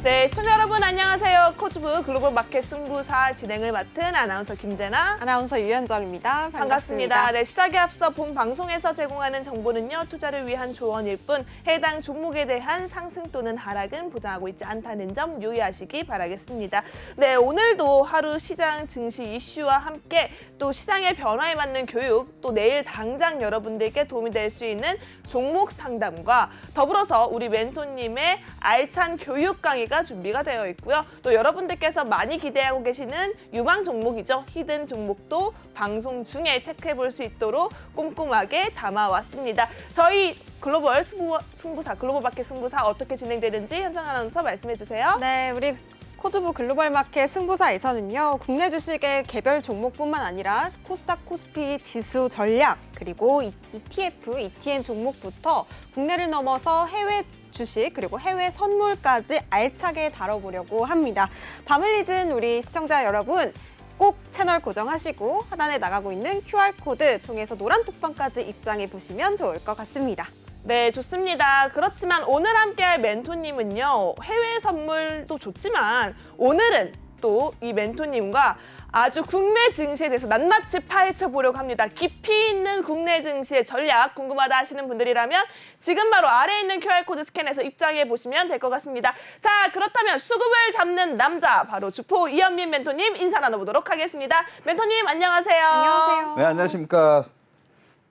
네, 시청자 여러분 안녕하세요. 코즈부 글로벌 마켓 승부사 진행을 맡은 아나운서 김재나, 아나운서 유현정입니다. 반갑습니다. 네, 시작에 앞서 본 방송에서 제공하는 정보는요, 투자를 위한 조언일 뿐 해당 종목에 대한 상승 또는 하락은 보장하고 있지 않다는 점 유의하시기 바라겠습니다. 네, 오늘도 하루 시장 증시 이슈와 함께 또 시장의 변화에 맞는 교육, 또 내일 당장 여러분들께 도움이 될 수 있는 종목 상담과 더불어서 우리 멘토님의 알찬 교육 강의가 준비가 되어 있고요. 또 여러분들께서 많이 기대하고 계시는 유망 종목이죠. 히든 종목도 방송 중에 체크해 볼 수 있도록 꼼꼼하게 담아왔습니다. 저희 글로벌 승부사, 글로벌 마켓 승부사 어떻게 진행되는지 현정 아나운서 말씀해 주세요. 네, 우리 코즈부 글로벌 마켓 승부사에서는요, 국내 주식의 개별 종목뿐만 아니라 코스닥, 코스피 지수 전략, 그리고 ETF, ETN 종목부터 국내를 넘어서 해외 주식 그리고 해외 선물까지 알차게 다뤄보려고 합니다. 밤을 잊은 우리 시청자 여러분, 꼭 채널 고정하시고 하단에 나가고 있는 QR코드 통해서 노란 톡방까지 입장해 보시면 좋을 것 같습니다. 네, 좋습니다. 그렇지만 오늘 함께할 멘토님은요, 해외 선물도 좋지만 오늘은 또 이 멘토님과 아주 국내 증시에 대해서 낱낱이 파헤쳐 보려고 합니다. 깊이 있는 국내 증시의 전략 궁금하다 하시는 분들이라면 지금 바로 아래에 있는 QR코드 스캔해서 입장해 보시면 될 것 같습니다. 자, 그렇다면 수급을 잡는 남자, 바로 주포 이현민 멘토님 인사 나눠보도록 하겠습니다. 멘토님 안녕하세요. 안녕하세요. 네, 안녕하십니까.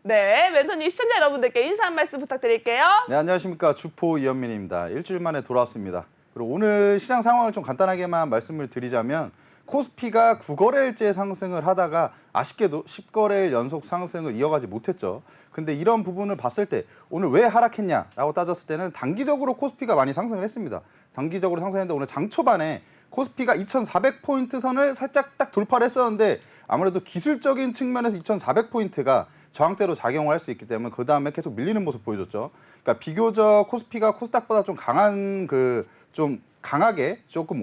네, 멘토님 시청자 여러분들께 인사 한 말씀 부탁드릴게요. 네, 안녕하십니까. 주포 이현민입니다. 일주일 만에 돌아왔습니다. 그리고 오늘 시장 상황을 좀 간단하게만 말씀을 드리자면 코스피가 9거래일째 상승을 하다가 아쉽게도 10거래일 연속 상승을 이어가지 못했죠. 근데 이런 부분을 봤을 때 오늘 왜 하락했냐라고 따졌을 때는 단기적으로 코스피가 많이 상승을 했습니다. 단기적으로 상승했는데 오늘 장 초반에 코스피가 2,400포인트 선을 살짝 딱 돌파를 했었는데 아무래도 기술적인 측면에서 2,400포인트가 저항대로 작용을 할 수 있기 때문에 그 다음에 계속 밀리는 모습 보여줬죠. 그러니까 비교적 코스피가 코스닥보다 좀 강한 좀 강하게 조금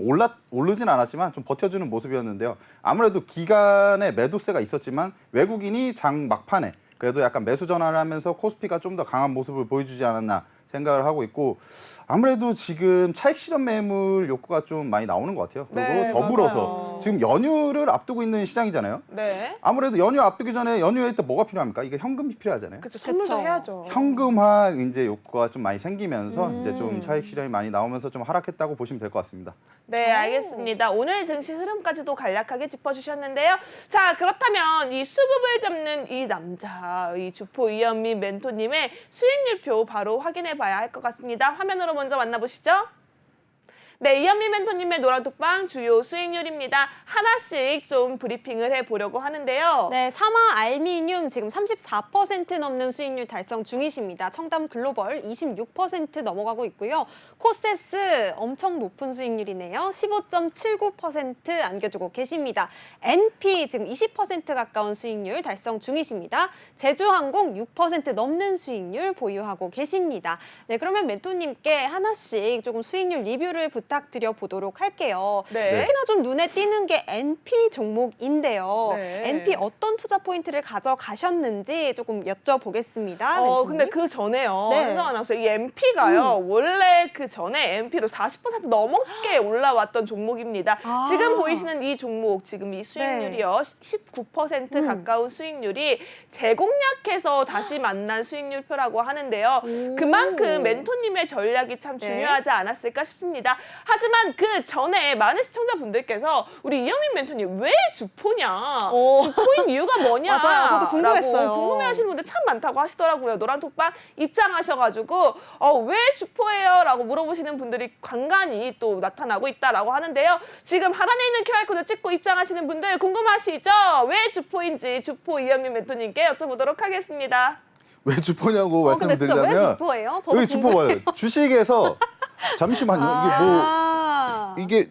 오르진 않았지만 좀 버텨주는 모습이었는데요. 아무래도 기간에 매도세가 있었지만 외국인이 장 막판에 그래도 약간 매수 전환을 하면서 코스피가 좀 더 강한 모습을 보여주지 않았나 생각을 하고 있고 아무래도 지금 차익 실현 매물 욕구가 좀 많이 나오는 것 같아요. 그리고 네, 더불어서 맞아요. 지금 연휴를 앞두고 있는 시장이잖아요. 네. 아무래도 연휴 앞두기 전에 연휴에 때 뭐가 필요합니까? 이게 현금이 필요하잖아요. 그렇죠. 선물도 그쵸. 해야죠. 현금화 이제 욕구가 좀 많이 생기면서 이제 좀 차익 실현이 많이 나오면서 좀 하락했다고 보시면 될 것 같습니다. 네, 알겠습니다. 오늘 증시 흐름까지도 간략하게 짚어주셨는데요. 자, 그렇다면 이 수급을 잡는 이 남자, 이 주포 이현민 멘토님의 수익률표 바로 확인해 봐야 할 것 같습니다. 화면으로 먼저 만나보시죠. 네, 이현민 멘토님의 노란톡방 주요 수익률입니다. 하나씩 좀 브리핑을 해보려고 하는데요. 네, 사마 알미늄 지금 34% 넘는 수익률 달성 중이십니다. 청담 글로벌 26% 넘어가고 있고요. 코세스 엄청 높은 수익률이네요. 15.79% 안겨주고 계십니다. NP 지금 20% 가까운 수익률 달성 중이십니다. 제주항공 6% 넘는 수익률 보유하고 계십니다. 네, 그러면 멘토님께 하나씩 조금 수익률 리뷰를 부탁드려 보도록 할게요. 네. 특히나 좀 눈에 띄는 게 NP 종목인데요. 네. NP 어떤 투자 포인트를 가져가셨는지 조금 여쭤보겠습니다. 근데 그 전에요. 네. 현정 아나운서 이 MP가요. 원래 그 전에 MP로 40% 넘게 올라왔던 종목입니다. 아. 지금 보이시는 이 종목, 지금 이 수익률이요. 19% 가까운 수익률이 재공략해서 다시 만난 수익률표라고 하는데요. 오. 그만큼 멘토님의 전략이 참 네. 중요하지 않았을까 싶습니다. 하지만 그 전에 많은 시청자분들께서 우리 이현민 멘토님 왜 주포냐? 주포인 이유가 뭐냐? 맞아요. 저도 궁금했어요. 라고 궁금해하시는 분들 참 많다고 하시더라고요. 노란톡방 입장하셔가지고 왜 주포예요? 라고 물어보시는 분들이 간간히 또 나타나고 있다라고 하는데요. 지금 하단에 있는 QR코드 찍고 입장하시는 분들 궁금하시죠? 왜 주포인지 주포 이현민 멘토님께 여쭤보도록 하겠습니다. 왜 주포냐고 근데 진짜 왜 말씀드리자면 주포예요? 저도 여기 주포 봐요. 주식에서 잠시만요. 이게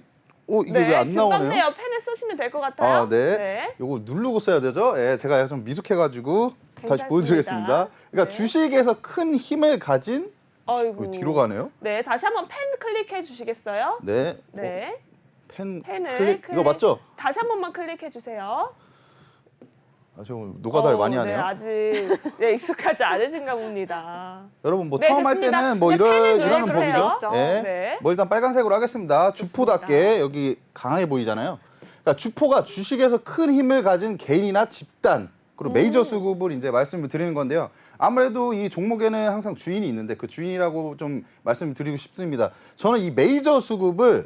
왜 안 나오네요? 중간에요. 펜을 쓰시면 될 것 같아요. 아, 네. 요거 누르고 써야 되죠? 예, 제가 좀 미숙해가지고 다시 괜찮습니다. 보여드리겠습니다. 그러니까 네. 주식에서 큰 힘을 가진 아이고. 뒤로 가네요. 네, 다시 한번 펜 클릭해 주시겠어요? 네. 네. 펜 펜을 클릭 이거 맞죠? 다시 한 번만 클릭해 주세요. 저 노가다를 많이 네, 하네요. 아직 익숙하지 않으신가 봅니다. 여러분 뭐 네, 처음 할 됐습니다. 때는 뭐 이제 펜을 이러는 눌러주세요. 법이죠. 네. 네. 뭐 일단 빨간색으로 하겠습니다. 주포답게 여기 강하게 보이잖아요. 그러니까 주포가 주식에서 큰 힘을 가진 개인이나 집단 그리고 메이저 수급을 이제 말씀을 드리는 건데요. 아무래도 이 종목에는 항상 주인이 있는데 그 주인이라고 좀 말씀을 드리고 싶습니다. 저는 이 메이저 수급의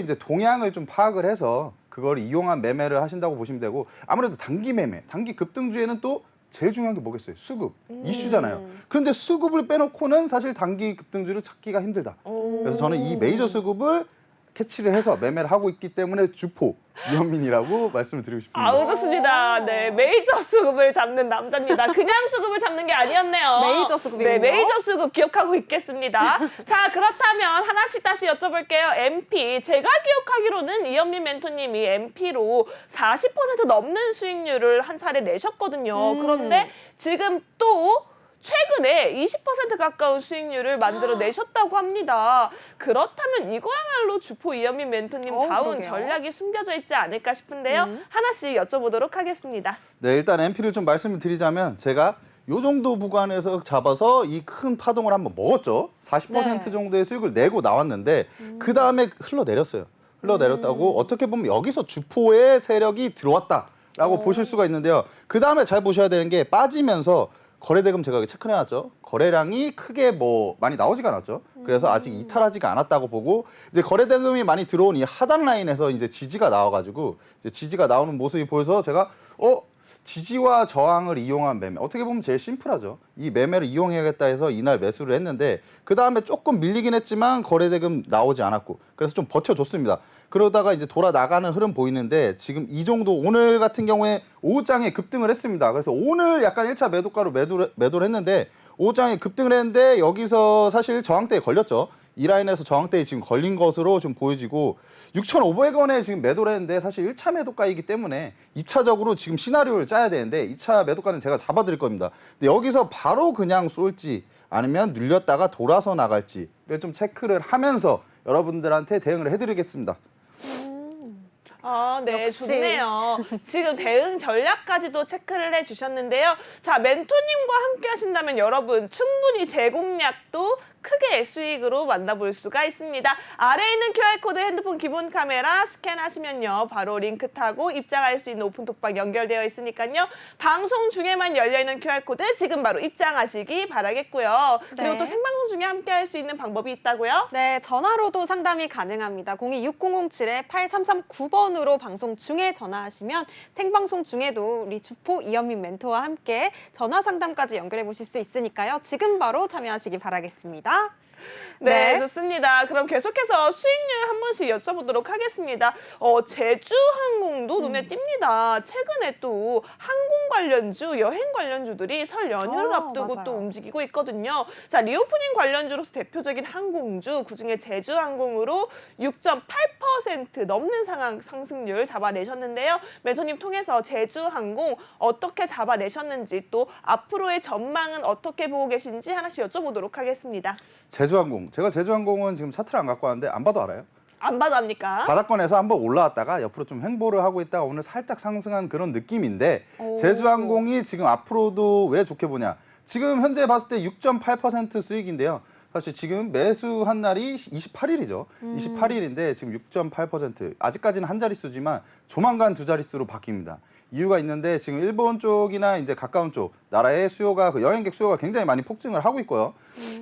이제 동향을 좀 파악을 해서 그걸 이용한 매매를 하신다고 보시면 되고 아무래도 단기 매매, 단기 급등주에는 또 제일 중요한 게 뭐겠어요? 수급, 이슈잖아요. 그런데 수급을 빼놓고는 사실 단기 급등주를 찾기가 힘들다. 그래서 저는 이 메이저 수급을 캐치를 해서 매매를 하고 있기 때문에 주포 이현민이라고 말씀을 드리고 싶습니다. 아우 좋습니다. 네, 메이저 수급을 잡는 남자입니다. 그냥 수급을 잡는 게 아니었네요. 메이저 수급이군요. 네, 메이저 수급 기억하고 있겠습니다. 자, 그렇다면 하나씩 다시 여쭤볼게요. MP, 제가 기억하기로는 이현민 멘토님이 MP로 40% 넘는 수익률을 한 차례 내셨거든요. 그런데 지금 또 최근에 20% 가까운 수익률을 만들어 내셨다고 합니다. 그렇다면 이거야말로 주포 이현민 멘토님 다운 그러게요. 전략이 숨겨져 있지 않을까 싶은데요. 하나씩 여쭤보도록 하겠습니다. 네, 일단 MP를 좀 말씀을 드리자면 제가 요 정도 구간에서 잡아서 이 큰 파동을 한번 먹었죠. 40% 네. 정도의 수익을 내고 나왔는데 그 다음에 흘러내렸어요. 흘러내렸다고 어떻게 보면 여기서 주포의 세력이 들어왔다라고 보실 수가 있는데요. 그 다음에 잘 보셔야 되는 게 빠지면서 거래대금 제가 체크해 놨죠. 거래량이 크게 뭐 많이 나오지가 않았죠. 그래서 아직 이탈하지가 않았다고 보고 이제 거래대금이 많이 들어온 이 하단 라인에서 이제 지지가 나와가지고 이제 지지가 나오는 모습이 보여서 제가 지지와 저항을 이용한 매매 어떻게 보면 제일 심플하죠. 이 매매를 이용해야겠다 해서 이날 매수를 했는데 그 다음에 조금 밀리긴 했지만 거래대금 나오지 않았고 그래서 좀 버텨줬습니다. 그러다가 이제 돌아 나가는 흐름 보이는데 지금 이 정도 오늘 같은 경우에 오후장에 급등을 했습니다. 그래서 오늘 약간 1차 매도가로 매도를 했는데 오후장에 급등을 했는데 여기서 사실 저항대에 걸렸죠. 이 라인에서 저항대에 지금 걸린 것으로 좀 보여지고 6,500원에 지금 매도를 했는데 사실 1차 매도가이기 때문에 2차적으로 지금 시나리오를 짜야 되는데 2차 매도가는 제가 잡아드릴 겁니다. 근데 여기서 바로 그냥 쏠지 아니면 눌렸다가 돌아서 나갈지를 좀 체크를 하면서 여러분들한테 대응을 해드리겠습니다. 아, 네, 역시. 좋네요. 지금 대응 전략까지도 체크를 해주셨는데요. 자, 멘토님과 함께 하신다면 여러분 충분히 제 공략도 크게 수익으로 만나볼 수가 있습니다. 아래에 있는 QR코드 핸드폰 기본 카메라 스캔하시면요. 바로 링크 타고 입장할 수 있는 오픈톡방 연결되어 있으니까요. 방송 중에만 열려있는 QR코드 지금 바로 입장하시기 바라겠고요. 그리고 네. 또 생방송 중에 함께 할 수 있는 방법이 있다고요? 네, 전화로도 상담이 가능합니다. 02-6007-8339번으로 방송 중에 전화하시면 생방송 중에도 우리 주포 이현민 멘토와 함께 전화 상담까지 연결해 보실 수 있으니까요. 지금 바로 참여하시기 바라겠습니다. 네, 좋습니다. 그럼 계속해서 수익률 한 번씩 여쭤보도록 하겠습니다. 제주항공도 눈에 띕니다. 최근에 또 항공 관련주, 여행 관련주들이 설 연휴를 앞두고 맞아요. 또 움직이고 있거든요. 자, 리오프닝 관련주로서 대표적인 항공주, 그중에 제주항공으로 6.8% 넘는 상승률 잡아내셨는데요. 멘토님 통해서 제주항공 어떻게 잡아내셨는지 또 앞으로의 전망은 어떻게 보고 계신지 하나씩 여쭤보도록 하겠습니다. 제주항공. 제가 제주항공은 지금 차트를 안 갖고 왔는데 안 봐도 알아요. 안 봐도 합니까? 바닥권에서 한번 올라왔다가 옆으로 좀 횡보를 하고 있다가 오늘 살짝 상승한 그런 느낌인데 오. 제주항공이 지금 앞으로도 왜 좋게 보냐. 지금 현재 봤을 때 6.8% 수익인데요. 사실 지금 매수한 날이 28일이죠. 28일인데 지금 6.8% 아직까지는 한 자릿수지만 조만간 두 자릿수로 바뀝니다. 이유가 있는데 지금 일본 쪽이나 이제 가까운 쪽 나라의 수요가 그 여행객 수요가 굉장히 많이 폭증을 하고 있고요.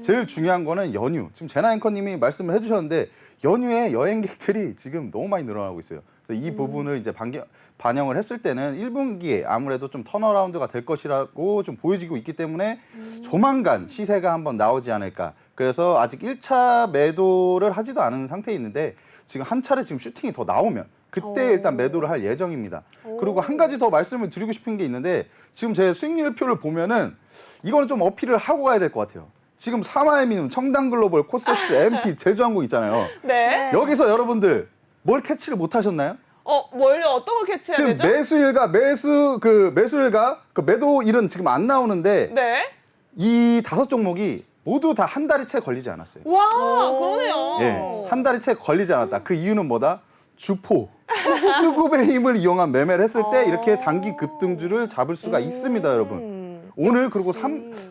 제일 중요한 거는 연휴. 지금 제나 앵커님이 말씀을 해주셨는데 연휴에 여행객들이 지금 너무 많이 늘어나고 있어요. 그래서 이 부분을 이제 반영을 했을 때는 1분기에 아무래도 좀 턴어라운드가 될 것이라고 좀 보여지고 있기 때문에 조만간 시세가 한번 나오지 않을까. 그래서 아직 1차 매도를 하지도 않은 상태에 있는데 지금 한 차례 지금 슈팅이 더 나오면 그때 오. 일단 매도를 할 예정입니다. 오. 그리고 한 가지 더 말씀을 드리고 싶은 게 있는데 지금 제 수익률표를 보면은 이거는 좀 어필을 하고 가야 될 것 같아요. 지금 사마에미눔, 청담글로벌, 코세스, MP, 제주항공 있잖아요. 네. 여기서 여러분들 뭘 캐치를 못 하셨나요? 뭘요? 어떤 걸 캐치해야 지금 되죠? 매수일과 그 매도일은 지금 안 나오는데 네. 이 5종목이 모두 다 한 달이 채 걸리지 않았어요. 와, 오. 그러네요. 예, 한 달이 채 걸리지 않았다. 그 이유는 뭐다? 주포 수급의 힘을 이용한 매매를 했을 때 이렇게 어. 단기 급등주를 잡을 수가 있습니다, 여러분. 오늘 그리고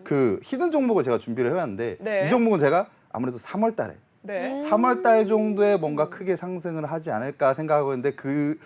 그 히든 종목을 제가 준비를 해왔는데 네. 이 종목은 제가 아무래도 3월 달에 네. 3월 달 정도에 뭔가 크게 상승을 하지 않을까 생각하고 있는데 그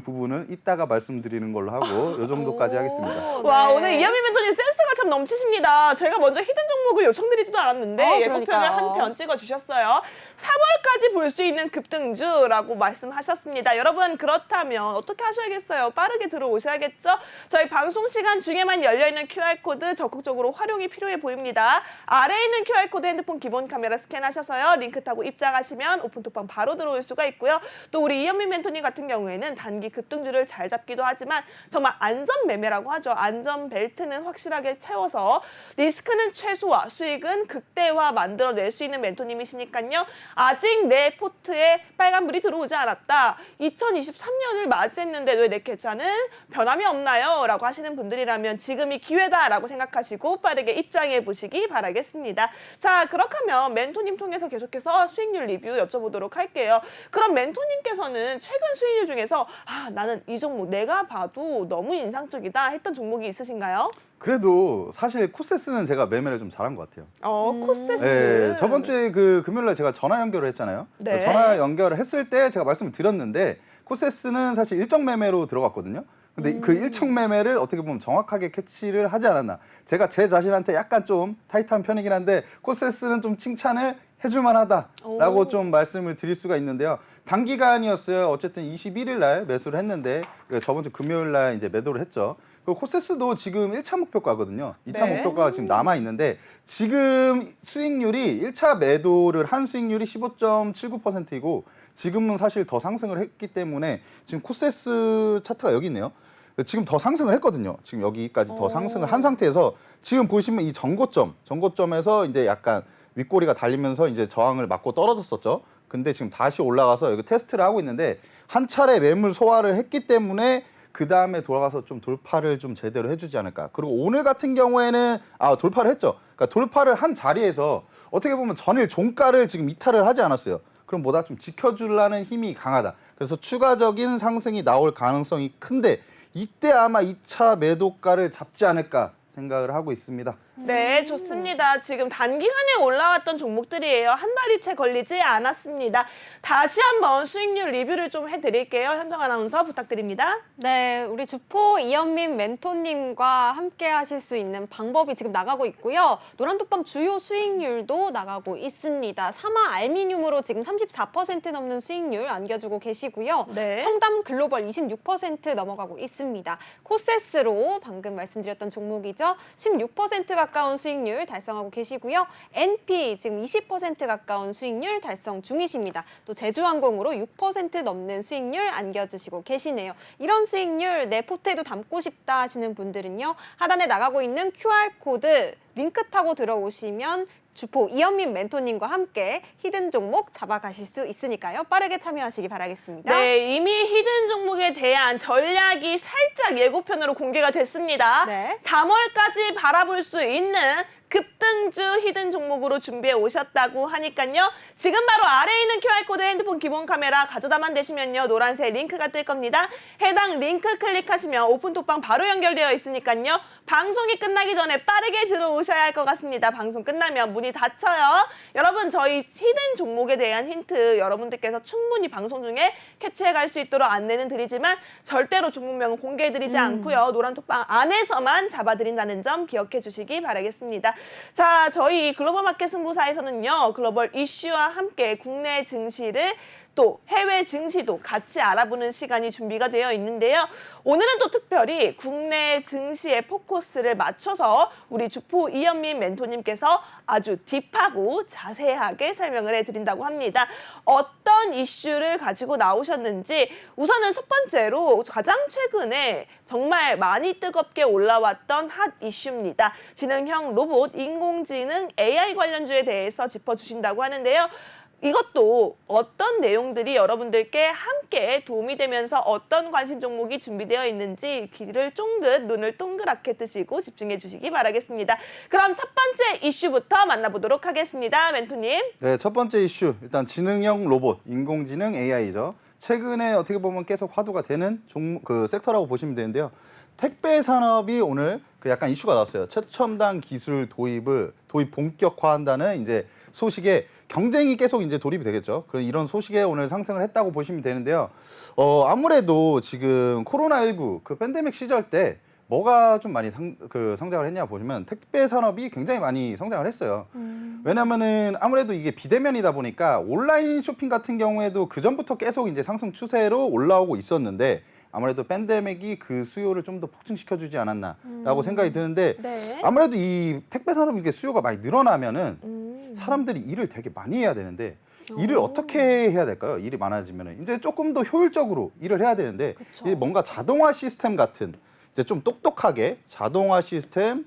부분은 이따가 말씀드리는 걸로 하고 이 정도까지 하겠습니다. 와, 네. 오늘 이하민 멘토님 센스가 참 넘치십니다. 저희가 먼저 히든 종목을 요청드리지도 않았는데 예고편을 그러니까요. 한 편 찍어주셨어요. 3월까지 볼 수 있는 급등주라고 말씀하셨습니다. 여러분 그렇다면 어떻게 하셔야겠어요? 빠르게 들어오셔야겠죠? 저희 방송 시간 중에만 열려있는 QR코드 적극적으로 활용이 필요해 보입니다. 아래에 있는 QR코드 핸드폰 기본 카메라 스캔하셔서요. 링크 타고 입장하시면 오픈톡방 바로 들어올 수가 있고요. 또 우리 이현민 멘토님 같은 경우에는 단기 급등주를 잘 잡기도 하지만 정말 안전 매매라고 하죠. 안전 벨트는 확실하게 채워서 리스크는 최소화, 수익은 극대화 만들어낼 수 있는 멘토님이시니까요. 아직 내 포트에 빨간불이 들어오지 않았다. 2023년을 맞이했는데 왜 내 계좌는 변함이 없나요? 라고 하시는 분들이라면 지금이 기회다라고 생각하시고 빠르게 입장해 보시기 바라겠습니다. 자, 그렇게 하면 멘토님 통해서 계속해서 수익률 리뷰 여쭤보도록 할게요. 그럼 멘토님께서는 최근 수익률 중에서 나는 이 종목 내가 봐도 너무 인상적이다 했던 종목이 있으신가요? 그래도 사실 코세스는 제가 매매를 좀 잘한 것 같아요. 코세스. 네, 저번 주에 그 금요일날 제가 전화 연결을 했잖아요. 네. 전화 연결을 했을 때 제가 말씀을 드렸는데 코세스는 사실 일정 매매로 들어갔거든요. 근데 그 일정 매매를 어떻게 보면 정확하게 캐치를 하지 않았나. 제가 제 자신한테 약간 좀 타이트한 편이긴 한데 코세스는 좀 칭찬을 해줄 만하다라고 오. 좀 말씀을 드릴 수가 있는데요. 단기간이었어요. 어쨌든 21일 날 매수를 했는데 저번 주 금요일 날 이제 매도를 했죠. 그리고 코세스도 지금 1차 목표가거든요. 2차 네. 목표가가 지금 남아 있는데 지금 수익률이 1차 매도를 한 수익률이 15.79%이고 지금은 사실 더 상승을 했기 때문에 지금 코세스 차트가 여기 있네요. 지금 더 상승을 했거든요. 지금 여기까지 더 상승을 한 상태에서 지금 보시면 이 전고점에서 이제 약간 윗꼬리가 달리면서 이제 저항을 맞고 떨어졌었죠. 근데 지금 다시 올라가서 여기 테스트를 하고 있는데 한 차례 매물 소화를 했기 때문에 그 다음에 돌아가서 좀 돌파를 좀 제대로 해주지 않을까. 그리고 오늘 같은 경우에는 돌파를 했죠. 그러니까 돌파를 한 자리에서 어떻게 보면 전일 종가를 지금 이탈을 하지 않았어요. 그럼 뭐다 좀 지켜주려는 힘이 강하다. 그래서 추가적인 상승이 나올 가능성이 큰데 이때 아마 2차 매도가를 잡지 않을까 생각을 하고 있습니다. 네, 좋습니다. 지금 단기간에 올라왔던 종목들이에요. 한 달이 채 걸리지 않았습니다. 다시 한번 수익률 리뷰를 좀 해드릴게요. 현정 아나운서 부탁드립니다. 네, 우리 주포 이현민 멘토님과 함께 하실 수 있는 방법이 지금 나가고 있고요. 노란톡방 주요 수익률도 나가고 있습니다. 사마 알미늄으로 지금 34% 넘는 수익률 안겨주고 계시고요. 네. 청담 글로벌 26% 넘어가고 있습니다. 코세스로 방금 말씀드렸던 종목이죠. 16% 가까운 수익률 달성하고 계시고요. NP 지금 20% 가까운 수익률 달성 중이십니다. 또 제주항공으로 6% 넘는 수익률 안겨주시고 계시네요. 이런 수익률 내 포트에도 담고 싶다 하시는 분들은요. 하단에 나가고 있는 QR코드 링크 타고 들어오시면 주포 이현민 멘토님과 함께 히든 종목 잡아가실 수 있으니까요. 빠르게 참여하시기 바라겠습니다. 네, 이미 히든 종목에 대한 전략이 살짝 예고편으로 공개가 됐습니다. 네. 3월까지 바라볼 수 있는 급등주 히든 종목으로 준비해 오셨다고 하니까요. 지금 바로 아래에 있는 QR코드 핸드폰 기본 카메라 가져다만 되시면요. 노란색 링크가 뜰 겁니다. 해당 링크 클릭하시면 오픈톡방 바로 연결되어 있으니까요. 방송이 끝나기 전에 빠르게 들어오셔야 할 것 같습니다. 방송 끝나면 문이 닫혀요. 여러분 저희 히든 종목에 대한 힌트 여러분들께서 충분히 방송 중에 캐치해 갈 수 있도록 안내는 드리지만 절대로 종목명은 공개해드리지 않고요. 노란톡방 안에서만 잡아드린다는 점 기억해 주시기 바라겠습니다. 자, 저희 글로벌 마켓 승부사에서는요. 글로벌 이슈와 함께 국내 증시를 또 해외 증시도 같이 알아보는 시간이 준비가 되어 있는데요. 오늘은 또 특별히 국내 증시에 포커스를 맞춰서 우리 주포 이현민 멘토님께서 아주 딥하고 자세하게 설명을 해드린다고 합니다. 어떤 이슈를 가지고 나오셨는지 우선은 첫 번째로 가장 최근에 정말 많이 뜨겁게 올라왔던 핫 이슈입니다. 지능형 로봇, 인공지능, AI 관련주에 대해서 짚어주신다고 하는데요. 이것도 어떤 내용들이 여러분들께 함께 도움이 되면서 어떤 관심 종목이 준비되어 있는지 귀를 쫑긋 눈을 동그랗게 뜨시고 집중해 주시기 바라겠습니다. 그럼 첫 번째 이슈부터 만나보도록 하겠습니다. 멘토님. 네, 첫 번째 이슈 일단 지능형 로봇, 인공지능 AI죠. 최근에 어떻게 보면 계속 화두가 되는 그 섹터라고 보시면 되는데요. 택배 산업이 오늘 그 약간 이슈가 나왔어요. 최첨단 기술 도입 본격화한다는 이제 소식에 경쟁이 계속 이제 돌입이 되겠죠. 그런 이런 소식에 오늘 상승을 했다고 보시면 되는데요. 아무래도 지금 코로나19 그 팬데믹 시절 때 뭐가 좀 많이 성장을 했냐 보시면 택배 산업이 굉장히 많이 성장을 했어요. 왜냐면은 아무래도 이게 비대면이다 보니까 온라인 쇼핑 같은 경우에도 그 전부터 계속 이제 상승 추세로 올라오고 있었는데 아무래도 팬데믹이 그 수요를 좀 더 폭증시켜주지 않았나라고 생각이 드는데 네. 아무래도 이 택배 산업 이게 수요가 많이 늘어나면은 사람들이 일을 되게 많이 해야 되는데 일을 어떻게 해야 될까요? 일이 많아지면은 이제 조금 더 효율적으로 일을 해야 되는데 그쵸. 이게 뭔가 자동화 시스템 같은 이제 좀 똑똑하게 자동화 시스템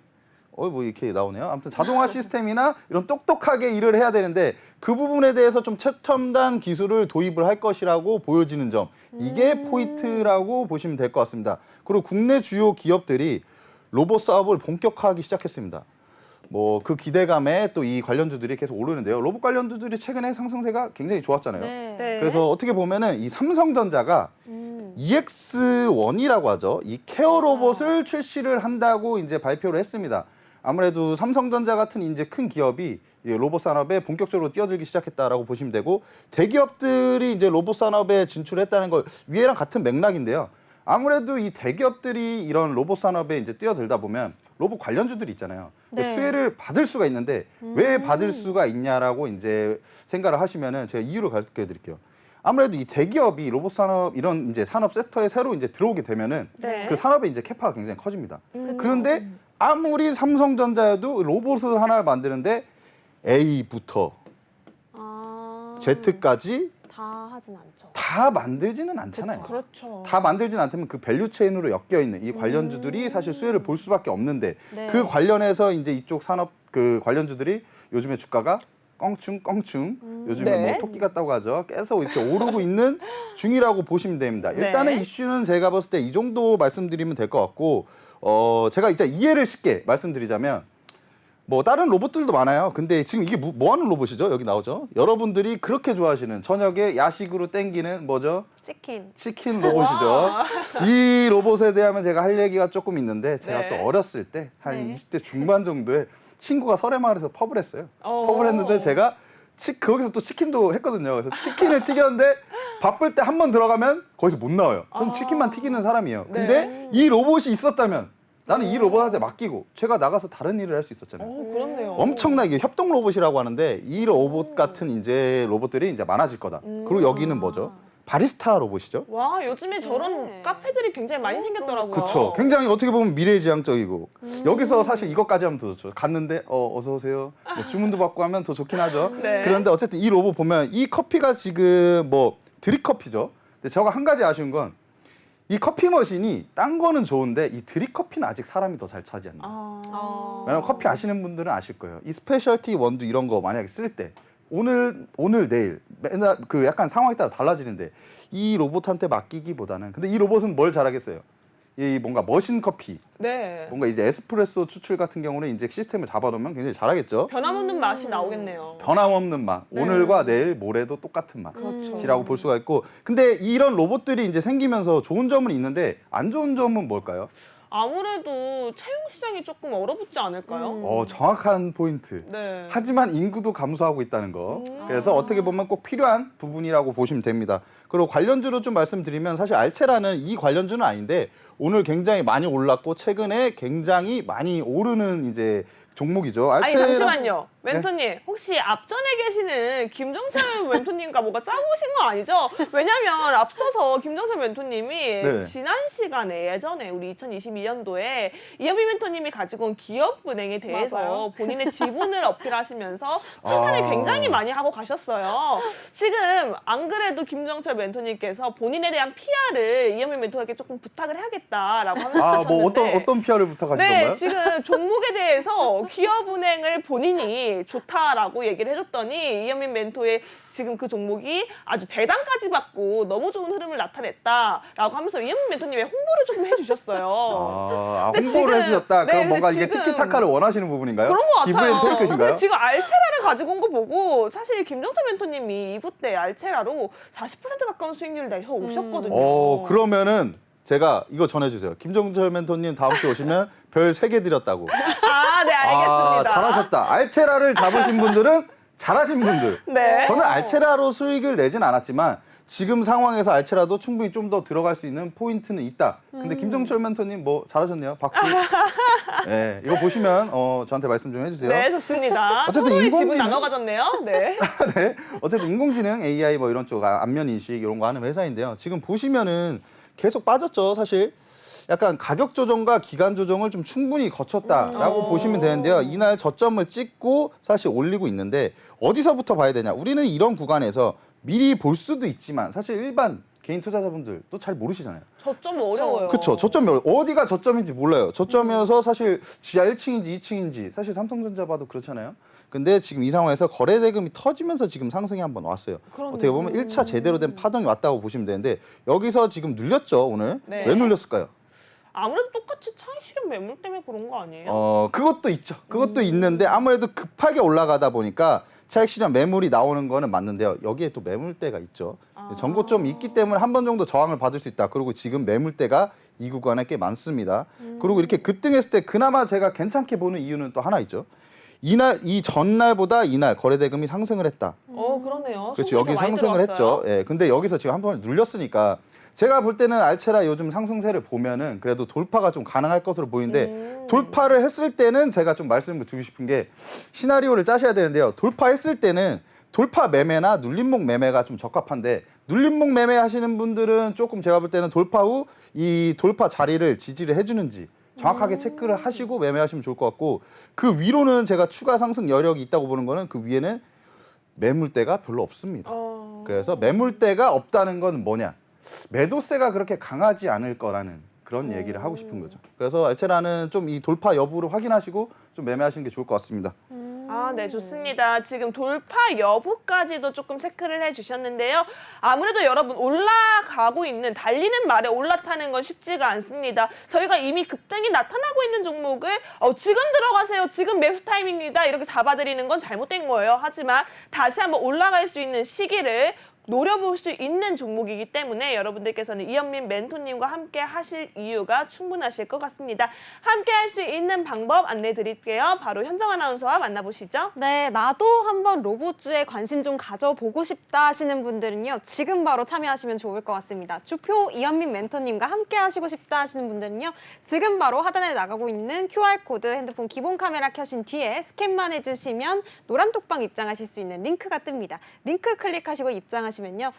뭐 이렇게 나오네요. 아무튼 자동화 시스템이나 이런 똑똑하게 일을 해야 되는데 그 부분에 대해서 좀 최첨단 기술을 도입을 할 것이라고 보여지는 점 이게 포인트라고 보시면 될 것 같습니다. 그리고 국내 주요 기업들이 로봇 사업을 본격화하기 시작했습니다. 뭐 그 기대감에 또 이 관련주들이 계속 오르는데요. 로봇 관련주들이 최근에 상승세가 굉장히 좋았잖아요. 네. 네. 그래서 어떻게 보면은 이 삼성전자가 EX1이라고 하죠. 이 케어 로봇을 출시를 한다고 이제 발표를 했습니다. 아무래도 삼성전자 같은 이제 큰 기업이 이 로봇 산업에 본격적으로 뛰어들기 시작했다라고 보시면 되고 대기업들이 이제 로봇 산업에 진출했다는 거 위에랑 같은 맥락인데요. 아무래도 이 대기업들이 이런 로봇 산업에 이제 뛰어들다 보면 로봇 관련주들이 있잖아요. 네. 수혜를 받을 수가 있는데 왜 받을 수가 있냐라고 이제 생각을 하시면은 제가 이유를 가르쳐 드릴게요. 아무래도 이 대기업이 로봇 산업 이런 이제 산업 섹터에 새로 이제 들어오게 되면은 네. 그 산업의 이제 캐파가 굉장히 커집니다. 그쵸. 그런데 아무리 삼성전자여도 로봇을 하나 만드는데 A부터 Z까지 다 하진 않죠. 다 만들지는 않잖아요. 그렇죠. 다 만들진 않다면 그 밸류 체인으로 엮여 있는 이 관련주들이 사실 수혜를 볼 수밖에 없는데 네. 그 관련해서 이제 이쪽 산업 그 관련주들이 요즘에 주가가 껑충 요즘에 네. 뭐 토끼 같다고 하죠. 계속 이렇게 오르고 있는 중이라고 보시면 됩니다. 일단은 네. 이슈는 제가 봤을 때 이 정도 말씀드리면 될 것 같고 제가 이제 이해를 쉽게 말씀드리자면 뭐 다른 로봇들도 많아요. 근데 지금 이게 뭐 하는 로봇이죠? 여기 나오죠. 여러분들이 그렇게 좋아하시는 저녁에 야식으로 땡기는 뭐죠? 치킨 로봇이죠. 이 로봇에 대하면 제가 할 얘기가 조금 있는데 제가 네. 또 어렸을 때 한 네. 20대 중반 정도에 친구가 설해마을에서 펍을 했어요. 펍을 했는데 제가 거기서 또 치킨도 했거든요. 그래서 치킨을 튀겼는데 바쁠 때 한 번 들어가면 거기서 못 나와요. 전 치킨만 튀기는 사람이에요. 근데 네. 이 로봇이 있었다면 나는 이 로봇한테 맡기고 제가 나가서 다른 일을 할 수 있었잖아요. 그렇네요. 엄청나게 협동 로봇이라고 하는데 이 로봇 같은 이제 로봇들이 이제 많아질 거다. 그리고 여기는 뭐죠? 바리스타 로봇이죠. 와, 요즘에 저런 네. 카페들이 굉장히 많이 생겼더라고요. 그렇죠. 굉장히 어떻게 보면 미래지향적이고 여기서 사실 이것까지 하면 더 좋죠. 갔는데 어서 오세요. 뭐 주문도 받고 하면 더 좋긴 하죠. 네. 그런데 어쨌든 이 로봇 보면 이 커피가 지금 뭐 드립커피죠. 근데 제가 한 가지 아쉬운 건 이 커피 머신이 딴 거는 좋은데 이 드립커피는 아직 사람이 더 잘 차지 않나. 왜냐면 커피 아시는 분들은 아실 거예요. 이 스페셜티 원두 이런 거 만약에 쓸 때 오늘 내일 맨날 그 약간 상황에 따라 달라지는데 이 로봇한테 맡기기보다는 근데 이 로봇은 뭘 잘하겠어요? 이 뭔가 머신 커피, 네. 뭔가 이제 에스프레소 추출 같은 경우는 이제 시스템을 잡아놓으면 굉장히 잘하겠죠. 변함없는 맛이 나오겠네요. 변함없는 맛, 네. 오늘과 내일, 모레도 똑같은 그렇죠. 맛이라고 볼 수가 있고, 근데 이런 로봇들이 이제 생기면서 좋은 점은 있는데 안 좋은 점은 뭘까요? 아무래도 채용 시장이 조금 얼어붙지 않을까요? 정확한 포인트. 네. 하지만 인구도 감소하고 있다는 거. 음. 그래서 어떻게 보면 꼭 필요한 부분이라고 보시면 됩니다. 그리고 관련주로 좀 말씀드리면 사실 알체라는 이 관련주는 아닌데 오늘 굉장히 많이 올랐고 최근에 굉장히 많이 오르는 이제 종목이죠. 아니 알체랑- 잠시만요. 멘토님 혹시 앞전에 계시는 김정철 멘토님과 뭐가 짜고 오신 거 아니죠? 왜냐면 앞서서 김정철 멘토님이 네. 지난 시간에 예전에 우리 2022년도에 이현미 멘토님이 가지고 온 기업은행에 대해서 맞아요. 본인의 지분을 어필하시면서 칭찬을 아. 굉장히 많이 하고 가셨어요. 지금 안 그래도 김정철 멘토님께서 본인에 대한 PR을 이현미 멘토에게 조금 부탁을 해야겠다라고 하면서 뭐 하셨는데 어떤 PR을 부탁하신 네, 건가요? 지금 종목에 대해서 기업은행을 본인이 좋다라고 얘기를 해줬더니 이현민 멘토의 지금 그 종목이 아주 배당까지 받고 너무 좋은 흐름을 나타냈다라고 하면서 이현민 멘토님의 홍보를 조금 해주셨어요. 근데 홍보를 지금- 해주셨다. 네, 그럼 뭔가 근데 이게 지금 티키타카를 원하시는 부분인가요? 그런 것 같아요. 기브앤 테이크신가요? 근데 지금 알체라를 가지고 온 거 보고 사실 김정철 멘토님이 2부 때 알체라로 40% 가까운 수익률을 내서 오셨거든요. 그러면은 제가 이거 전해주세요. 김정철 멘토님 다음 주에 오시면 별 3개 드렸다고. 아, 네, 알겠습니다. 잘하셨다. 알체라를 잡으신 분들은 잘하신 분들. 네. 저는 알체라로 수익을 내진 않았지만 지금 상황에서 알체라도 충분히 좀 더 들어갈 수 있는 포인트는 있다. 근데 김정철 멘토님 뭐 잘하셨네요. 박수. 네, 이거 보시면 저한테 말씀 좀 해주세요. 네, 좋습니다. 어쨌든 서로의 집은 인공지능- 나눠 가졌네요. 네. 네. 어쨌든 인공지능, AI 뭐 이런 쪽 안면 인식 이런 거 하는 회사인데요. 지금 보시면은 계속 빠졌죠, 사실. 약간 가격 조정과 기간 조정을 좀 충분히 거쳤다라고 보시면 되는데요. 이날 저점을 찍고 사실 올리고 있는데 어디서부터 봐야 되냐? 우리는 이런 구간에서 미리 볼 수도 있지만 사실 일반 개인 투자자분들도 잘 모르시잖아요. 저점 어려워요. 그렇죠. 저점이 어디가 저점인지 몰라요. 저점이어서 사실 지하 1층인지 2층인지 사실 삼성전자 봐도 그렇잖아요. 근데 지금 이 상황에서 거래 대금이 터지면서 지금 상승이 한번 왔어요. 그럼요. 어떻게 보면 1차 제대로 된 파동이 왔다고 보시면 되는데 여기서 지금 눌렸죠, 오늘. 네. 왜 눌렸을까요? 아무래도 똑같이 차익 실현 매물 때문에 그런 거 아니에요? 그것도 있죠. 그것도 있는데 아무래도 급하게 올라가다 보니까 차익 실현 매물이 나오는 거는 맞는데요. 여기에 또 매물대가 있죠. 전고점이 있기 때문에 한 번 정도 저항을 받을 수 있다. 그리고 지금 매물대가 이 구간에 꽤 많습니다. 그리고 이렇게 급등했을 때 그나마 제가 괜찮게 보는 이유는 또 하나 있죠. 이 전날보다 이날 거래 대금이 상승을 했다. 그러네요. 그렇죠. 수익이 여기 더 많이 상승을 들어왔어요. 했죠. 예. 근데 여기서 지금 한 번 눌렸으니까 제가 볼 때는 알체라 요즘 상승세를 보면은 그래도 돌파가 좀 가능할 것으로 보이는데 돌파를 했을 때는 제가 좀 말씀을 드리고 싶은 게 시나리오를 짜셔야 되는데요. 돌파했을 때는 돌파 매매나 눌림목 매매가 좀 적합한데 눌림목 매매 하시는 분들은 조금 제가 볼 때는 돌파 후 이 돌파 자리를 지지를 해주는지 정확하게 체크를 하시고 매매하시면 좋을 것 같고 그 위로는 제가 추가 상승 여력이 있다고 보는 거는 그 위에는 매물대가 별로 없습니다. 그래서 매물대가 없다는 건 뭐냐? 매도세가 그렇게 강하지 않을 거라는 그런 얘기를 하고 싶은 거죠. 그래서 알체라는 좀 이 돌파 여부를 확인하시고 좀 매매하시는 게 좋을 것 같습니다. 아, 네, 좋습니다. 지금 돌파 여부까지도 조금 체크를 해주셨는데요. 아무래도 여러분 올라가고 있는, 달리는 말에 올라타는 건 쉽지가 않습니다. 저희가 이미 급등이 나타나고 있는 종목을 지금 들어가세요, 지금 매수 타임입니다, 이렇게 잡아드리는 건 잘못된 거예요. 하지만 다시 한번 올라갈 수 있는 시기를 노려볼 수 있는 종목이기 때문에 여러분들께서는 이현민 멘토님과 함께 하실 이유가 충분하실 것 같습니다. 함께 할 수 있는 방법 안내 드릴게요. 바로 현정 아나운서와 만나보시죠. 네, 나도 한번 로봇주에 관심 좀 가져보고 싶다 하시는 분들은요, 지금 바로 참여하시면 좋을 것 같습니다. 주표 이현민 멘토님과 함께 하시고 싶다 하시는 분들은요, 지금 바로 하단에 나가고 있는 QR코드 핸드폰 기본 카메라 켜신 뒤에 스캔만 해주시면 노란 톡방 입장하실 수 있는 링크가 뜹니다. 링크 클릭하시고 입장하시면요,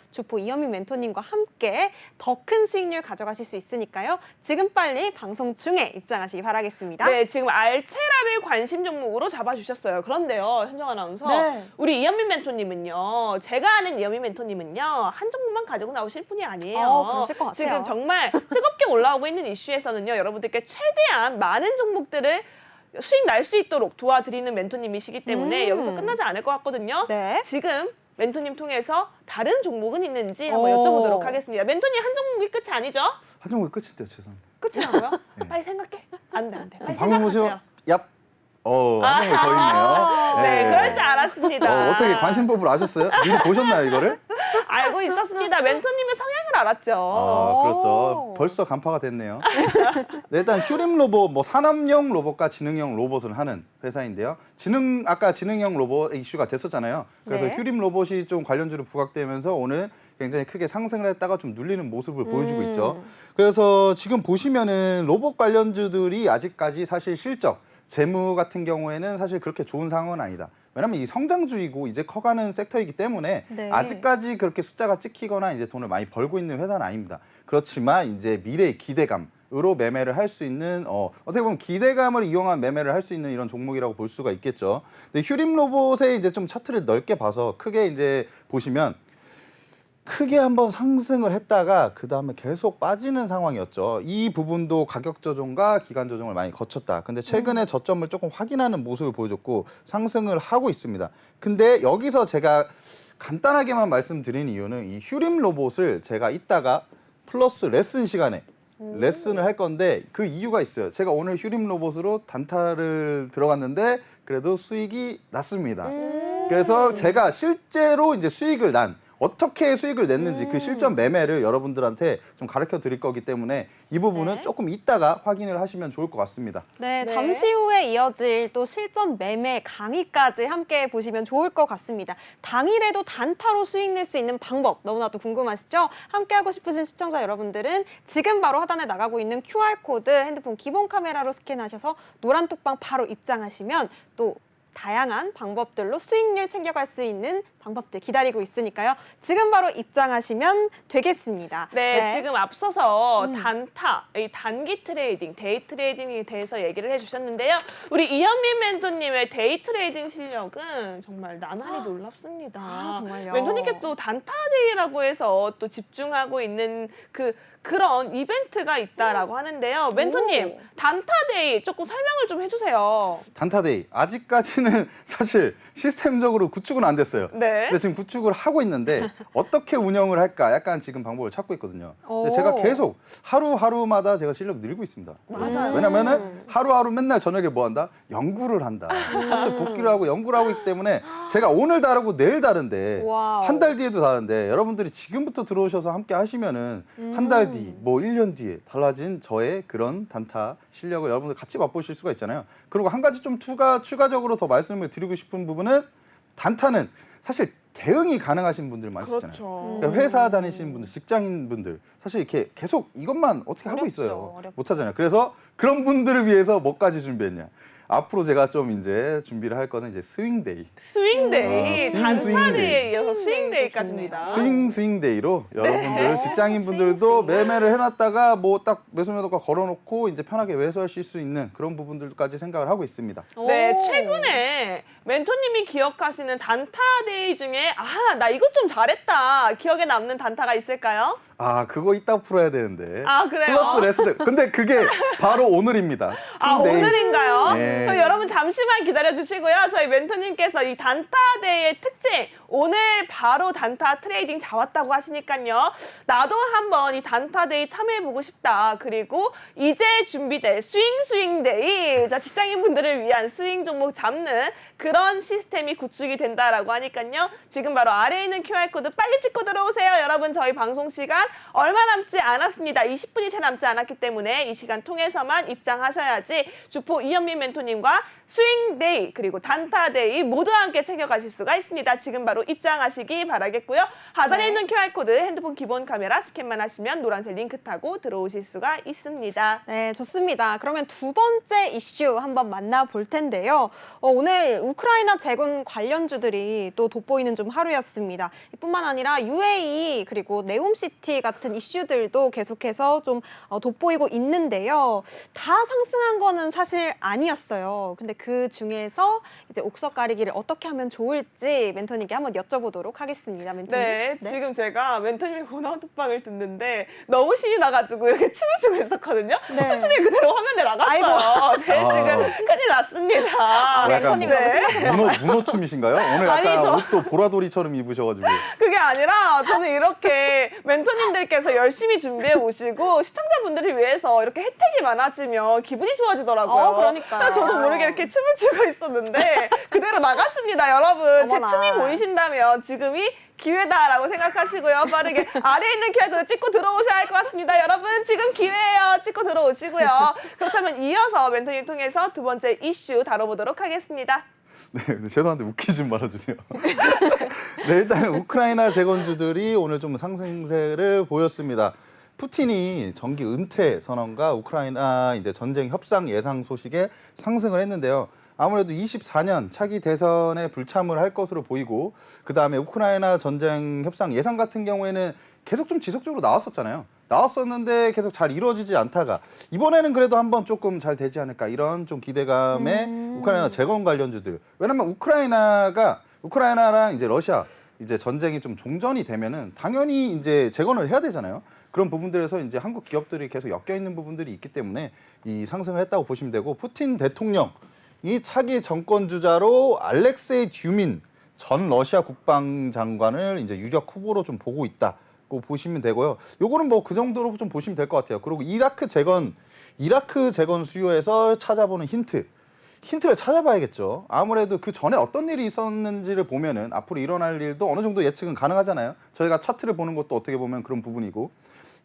주포 이현민 멘토님과 함께 더 큰 수익률 가져가실 수 있으니까요, 지금 빨리 방송 중에 입장하시기 바라겠습니다. 네, 지금 알체라를 관심 종목으로 잡아주셨어요. 그런데요, 현정 아나운서, 네. 우리 이현민 멘토님은요, 제가 아는 이현민 멘토님은요, 한 종목만 가지고 나오실 분이 아니에요. 그러실 것 같아요. 지금 정말 뜨겁게 올라오고 있는 이슈에서는요, 여러분들께 최대한 많은 종목들을 수익 날 수 있도록 도와드리는 멘토님이시기 때문에 여기서 끝나지 않을 것 같거든요. 네. 지금 멘토님 통해서 다른 종목은 있는지 한번 오. 여쭤보도록 하겠습니다. 멘토님 한 종목이 끝이 아니죠? 한 종목이 끝인데요, 죄송합니다. 끝이라고요? 네. 빨리 생각해. 안 돼, 안 돼. 빨리 방금 보시면 생각하세요. 얍. 한 종목이 더 있네요. 네, 그럴 줄 알았습니다. 어떻게 관심법을 아셨어요? 미리 보셨나요, 이거를? 알고 있었습니다. 멘토님의 성향을 알았죠. 그렇죠. 벌써 간파가 됐네요. 네, 일단 휴림 로봇, 뭐 산업용 로봇과 지능형 로봇을 하는 회사인데요. 아까 지능형 로봇 이슈가 됐었잖아요. 그래서 네. 휴림 로봇이 좀 관련주로 부각되면서 오늘 굉장히 크게 상승을 했다가 좀 눌리는 모습을 보여주고 있죠. 그래서 지금 보시면은 로봇 관련주들이 아직까지 사실 실적, 재무 같은 경우에는 사실 그렇게 좋은 상황은 아니다. 왜냐면 이 성장주이고 이제 커가는 섹터이기 때문에 네. 아직까지 그렇게 숫자가 찍히거나 이제 돈을 많이 벌고 있는 회사는 아닙니다. 그렇지만 이제 미래의 기대감으로 매매를 할 수 있는 어떻게 보면 기대감을 이용한 매매를 할 수 있는 이런 종목이라고 볼 수가 있겠죠. 근데 휴림 로봇의 이제 좀 차트를 넓게 봐서 크게 이제 보시면 크게 한번 상승을 했다가 그 다음에 계속 빠지는 상황이었죠. 이 부분도 가격 조정과 기간 조정을 많이 거쳤다. 근데 최근에 저점을 조금 확인하는 모습을 보여줬고 상승을 하고 있습니다. 근데 여기서 제가 간단하게만 말씀드린 이유는 이 휴림 로봇을 제가 이따가 플러스 레슨 시간에 레슨을 할 건데 그 이유가 있어요. 제가 오늘 휴림 로봇으로 단타를 들어갔는데 그래도 수익이 났습니다. 그래서 제가 실제로 이제 수익을 어떻게 수익을 냈는지 그 실전 매매를 여러분들한테 좀 가르쳐 드릴 거기 때문에 이 부분은 네. 조금 이따가 확인을 하시면 좋을 것 같습니다. 네, 네. 잠시 후에 이어질 또 실전 매매 강의까지 함께 보시면 좋을 것 같습니다. 당일에도 단타로 수익 낼 수 있는 방법 너무나도 궁금하시죠? 함께 하고 싶으신 시청자 여러분들은 지금 바로 하단에 나가고 있는 QR코드 핸드폰 기본 카메라로 스캔하셔서 노란 톡방 바로 입장하시면 또 다양한 방법들로 수익률 챙겨갈 수 있는 방법들 기다리고 있으니까요. 지금 바로 입장하시면 되겠습니다. 네, 지금 앞서서 음. 이 단기 트레이딩, 데이 트레이딩에 대해서 얘기를 해주셨는데요. 우리 이현민 멘토님의 데이 트레이딩 실력은 정말 나날이 놀랍습니다. 아, 정말요? 멘토님께 또 단타데이라고 해서 또 집중하고 있는 그런 이벤트가 있다라고 하는데요. 멘토님, 오. 단타데이 조금 설명을 좀 해주세요. 단타데이 아직까지는 사실 시스템적으로 구축은 안 됐어요. 네. 근데 지금 구축을 하고 있는데 어떻게 운영을 할까 약간 지금 방법을 찾고 있거든요. 근데 오. 제가 계속 하루하루마다 제가 실력 늘리고 있습니다. 맞아요. 왜냐면은 하루하루 맨날 저녁에 뭐 한다? 연구를 한다. 차트 복기를 하고 연구를 하고 있기 때문에 제가 오늘 다르고 내일 다른데 와우. 한 달 뒤에도 다른데 여러분들이 지금부터 들어오셔서 함께 하시면은 한 달 뒤, 뭐 1년 뒤에 달라진 저의 그런 단타 실력을 여러분들 같이 맛보실 수가 있잖아요. 그리고 한 가지 좀 추가적으로 더 말씀을 드리고 싶은 부분은 단타는 사실 대응이 가능하신 분들 많으시잖아요. 그렇죠. 그러니까 회사 다니시는 분들, 직장인 분들 사실 이렇게 계속 이것만 어떻게 하고 어렵죠, 있어요. 어렵죠. 못하잖아요. 그래서 그런 분들을 위해서 뭐까지 준비했냐. 앞으로 제가 좀 이제 준비를 할 거는 이제 스윙데이. 스윙데이, 스윙데이. 단타데이에 이어서 스윙데이도 스윙데이까지입니다. 스윙데이로 여러분들 네. 직장인분들도 스윙. 매매를 해놨다가 뭐 딱 매수매도가 걸어놓고 이제 편하게 매수하실 수 있는 그런 부분들까지 생각을 하고 있습니다. 네, 오. 최근에 멘토님이 기억하시는 단타데이 중에 나 이거 좀 잘했다 기억에 남는 단타가 있을까요? 아 그거 이따 풀어야 되는데. 아, 그래요? 플러스 레슨. 근데 그게 바로 오늘입니다. 투데이. 오늘인가요? 네. 그럼 여러분 잠시만 기다려 주시고요. 저희 멘토님께서 이 단타데이의 특징, 오늘 바로 단타 트레이딩 잡았다고 하시니까요. 나도 한번 이 단타데이 참여해보고 싶다. 그리고 이제 준비될 스윙데이, 자, 직장인분들을 위한 스윙 종목 잡는 그런 시스템이 구축이 된다라고 하니까요. 지금 바로 아래에 있는 QR코드 빨리 찍고 들어오세요. 여러분 저희 방송 시간 얼마 남지 않았습니다. 20분이 채 남지 않았기 때문에 이 시간 통해서만 입장하셔야지 주포 이현민 멘토님과 스윙데이 그리고 단타데이 모두 함께 챙겨가실 수가 있습니다. 지금 바로 입장하시기 바라겠고요. 하단에 네. 있는 QR코드 핸드폰 기본 카메라 스캔만 하시면 노란색 링크 타고 들어오실 수가 있습니다. 네, 좋습니다. 그러면 두 번째 이슈 한번 만나볼 텐데요. 오늘 우크라이나 재건 관련주들이 또 돋보이는 좀 하루였습니다. 뿐만 아니라 UAE 그리고 네옴시티 같은 이슈들도 계속해서 좀 돋보이고 있는데요. 다 상승한 거는 사실 아니었어요. 근데 그 중에서 이제 옥석 가리기를 어떻게 하면 좋을지 멘토님께 한번 여쭤보도록 하겠습니다. 멘토님. 네, 지금 제가 멘토님의 고나우톡방을 듣는데 너무 신이 나가지고 이렇게 춤을 추고 있었거든요. 네. 춤추는 게 그대로 화면에 나갔어요. 네, 아. 지금 큰일 났습니다. 네, 약간 멘토님 너무 네. 문어춤이신가요? 오늘 아니, 약간 저- 옷도 보라돌이처럼 입으셔가지고. 그게 아니라 저는 이렇게 멘토님들께서 열심히 준비해 오시고 시청자분들을 위해서 이렇게 혜택이 많아지면 기분이 좋아지더라고요. 그러니까요. 그래서 저도 모르게 이렇게 춤을 추고 있었는데 그대로 나갔습니다, 여러분. 어머나. 제 춤이 보이신다면 지금이 기회다라고 생각하시고요. 빠르게 아래에 있는 QR코드 찍고 들어오셔야 할 것 같습니다. 여러분 지금 기회예요. 찍고 들어오시고요. 그렇다면 이어서 멘토님 통해서 두 번째 이슈 다뤄보도록 하겠습니다. 네, 근데 죄송한데 웃기지 좀 말아주세요. 네, 일단 우크라이나 재건주들이 오늘 좀 상승세를 보였습니다. 푸틴이 정기 은퇴 선언과 우크라이나 이제 전쟁 협상 예상 소식에 상승을 했는데요. 아무래도 24년 차기 대선에 불참을 할 것으로 보이고 그 다음에 우크라이나 전쟁 협상 예상 같은 경우에는 계속 좀 지속적으로 나왔었잖아요. 나왔었는데 계속 잘 이루어지지 않다가 이번에는 그래도 한번 조금 잘 되지 않을까 이런 좀 기대감에 우크라이나 재건 관련주들. 왜냐면 우크라이나랑 이제 러시아 이제 전쟁이 좀 종전이 되면은 당연히 이제 재건을 해야 되잖아요. 그런 부분들에서 이제 한국 기업들이 계속 엮여 있는 부분들이 있기 때문에 이 상승을 했다고 보시면 되고, 푸틴 대통령이 차기 정권 주자로 알렉세이 듀민 전 러시아 국방장관을 이제 유력 후보로 좀 보고 있다고 보시면 되고요. 요거는 뭐 그 정도로 좀 보시면 될 것 같아요. 그리고 이라크 재건 수요에서 찾아보는 힌트를 찾아봐야겠죠. 아무래도 그 전에 어떤 일이 있었는지를 보면은 앞으로 일어날 일도 어느 정도 예측은 가능하잖아요. 저희가 차트를 보는 것도 어떻게 보면 그런 부분이고,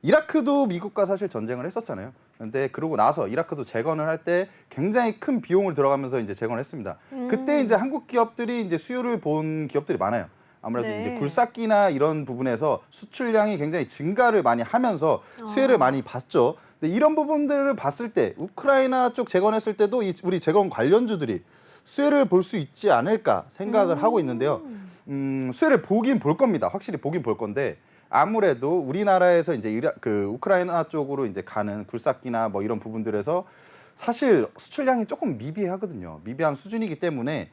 이라크도 미국과 사실 전쟁을 했었잖아요. 근데 그러고 나서 이라크도 재건을 할 때 굉장히 큰 비용을 들어가면서 이제 재건을 했습니다. 그때 이제 한국 기업들이 이제 수요를 본 기업들이 많아요. 아무래도 네. 이제 굴삭기나 이런 부분에서 수출량이 굉장히 증가를 많이 하면서 수혜를 많이 봤죠. 근데 이런 부분들을 봤을 때 우크라이나 쪽 재건했을 때도 우리 재건 관련주들이 수혜를 볼 수 있지 않을까 생각을 하고 있는데요. 수혜를 보긴 볼 겁니다. 확실히 보긴 볼 건데, 아무래도 우리나라에서 이제 그 우크라이나 쪽으로 이제 가는 굴삭기나 뭐 이런 부분들에서 사실 수출량이 조금 미비하거든요. 미비한 수준이기 때문에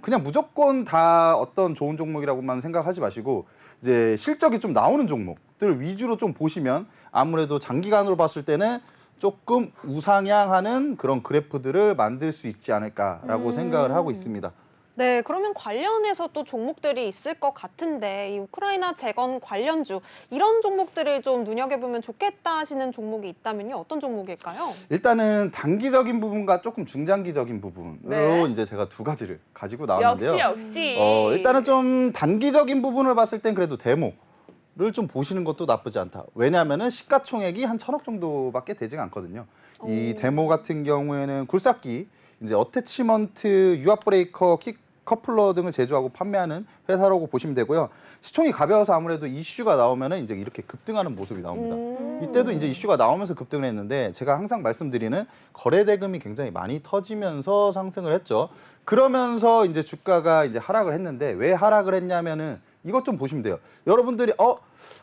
그냥 무조건 다 어떤 좋은 종목이라고만 생각하지 마시고, 이제 실적이 좀 나오는 종목들 위주로 좀 보시면 아무래도 장기간으로 봤을 때는 조금 우상향하는 그런 그래프들을 만들 수 있지 않을까라고 생각을 하고 있습니다. 네, 그러면 관련해서 또 종목들이 있을 것 같은데, 이 우크라이나 재건 관련주 이런 종목들을 좀 눈여겨보면 좋겠다 하시는 종목이 있다면요, 어떤 종목일까요? 일단은 단기적인 부분과 조금 중장기적인 부분으로 네. 이제 제가 두 가지를 가지고 나왔는데요. 역시. 일단은 좀 단기적인 부분을 봤을 땐 그래도 데모를 좀 보시는 것도 나쁘지 않다. 왜냐하면은 시가총액이 한 1,000억 정도밖에 되지가 않거든요. 이 데모 같은 경우에는 굴삭기, 이제 어태치먼트, 유압 브레이커, 커플러 등을 제조하고 판매하는 회사라고 보시면 되고요. 시총이 가벼워서 아무래도 이슈가 나오면은 이제 이렇게 급등하는 모습이 나옵니다. 이때도 이제 이슈가 나오면서 급등을 했는데, 제가 항상 말씀드리는 거래 대금이 굉장히 많이 터지면서 상승을 했죠. 그러면서 이제 주가가 이제 하락을 했는데, 왜 하락을 했냐면은 이것 좀 보시면 돼요. 여러분들이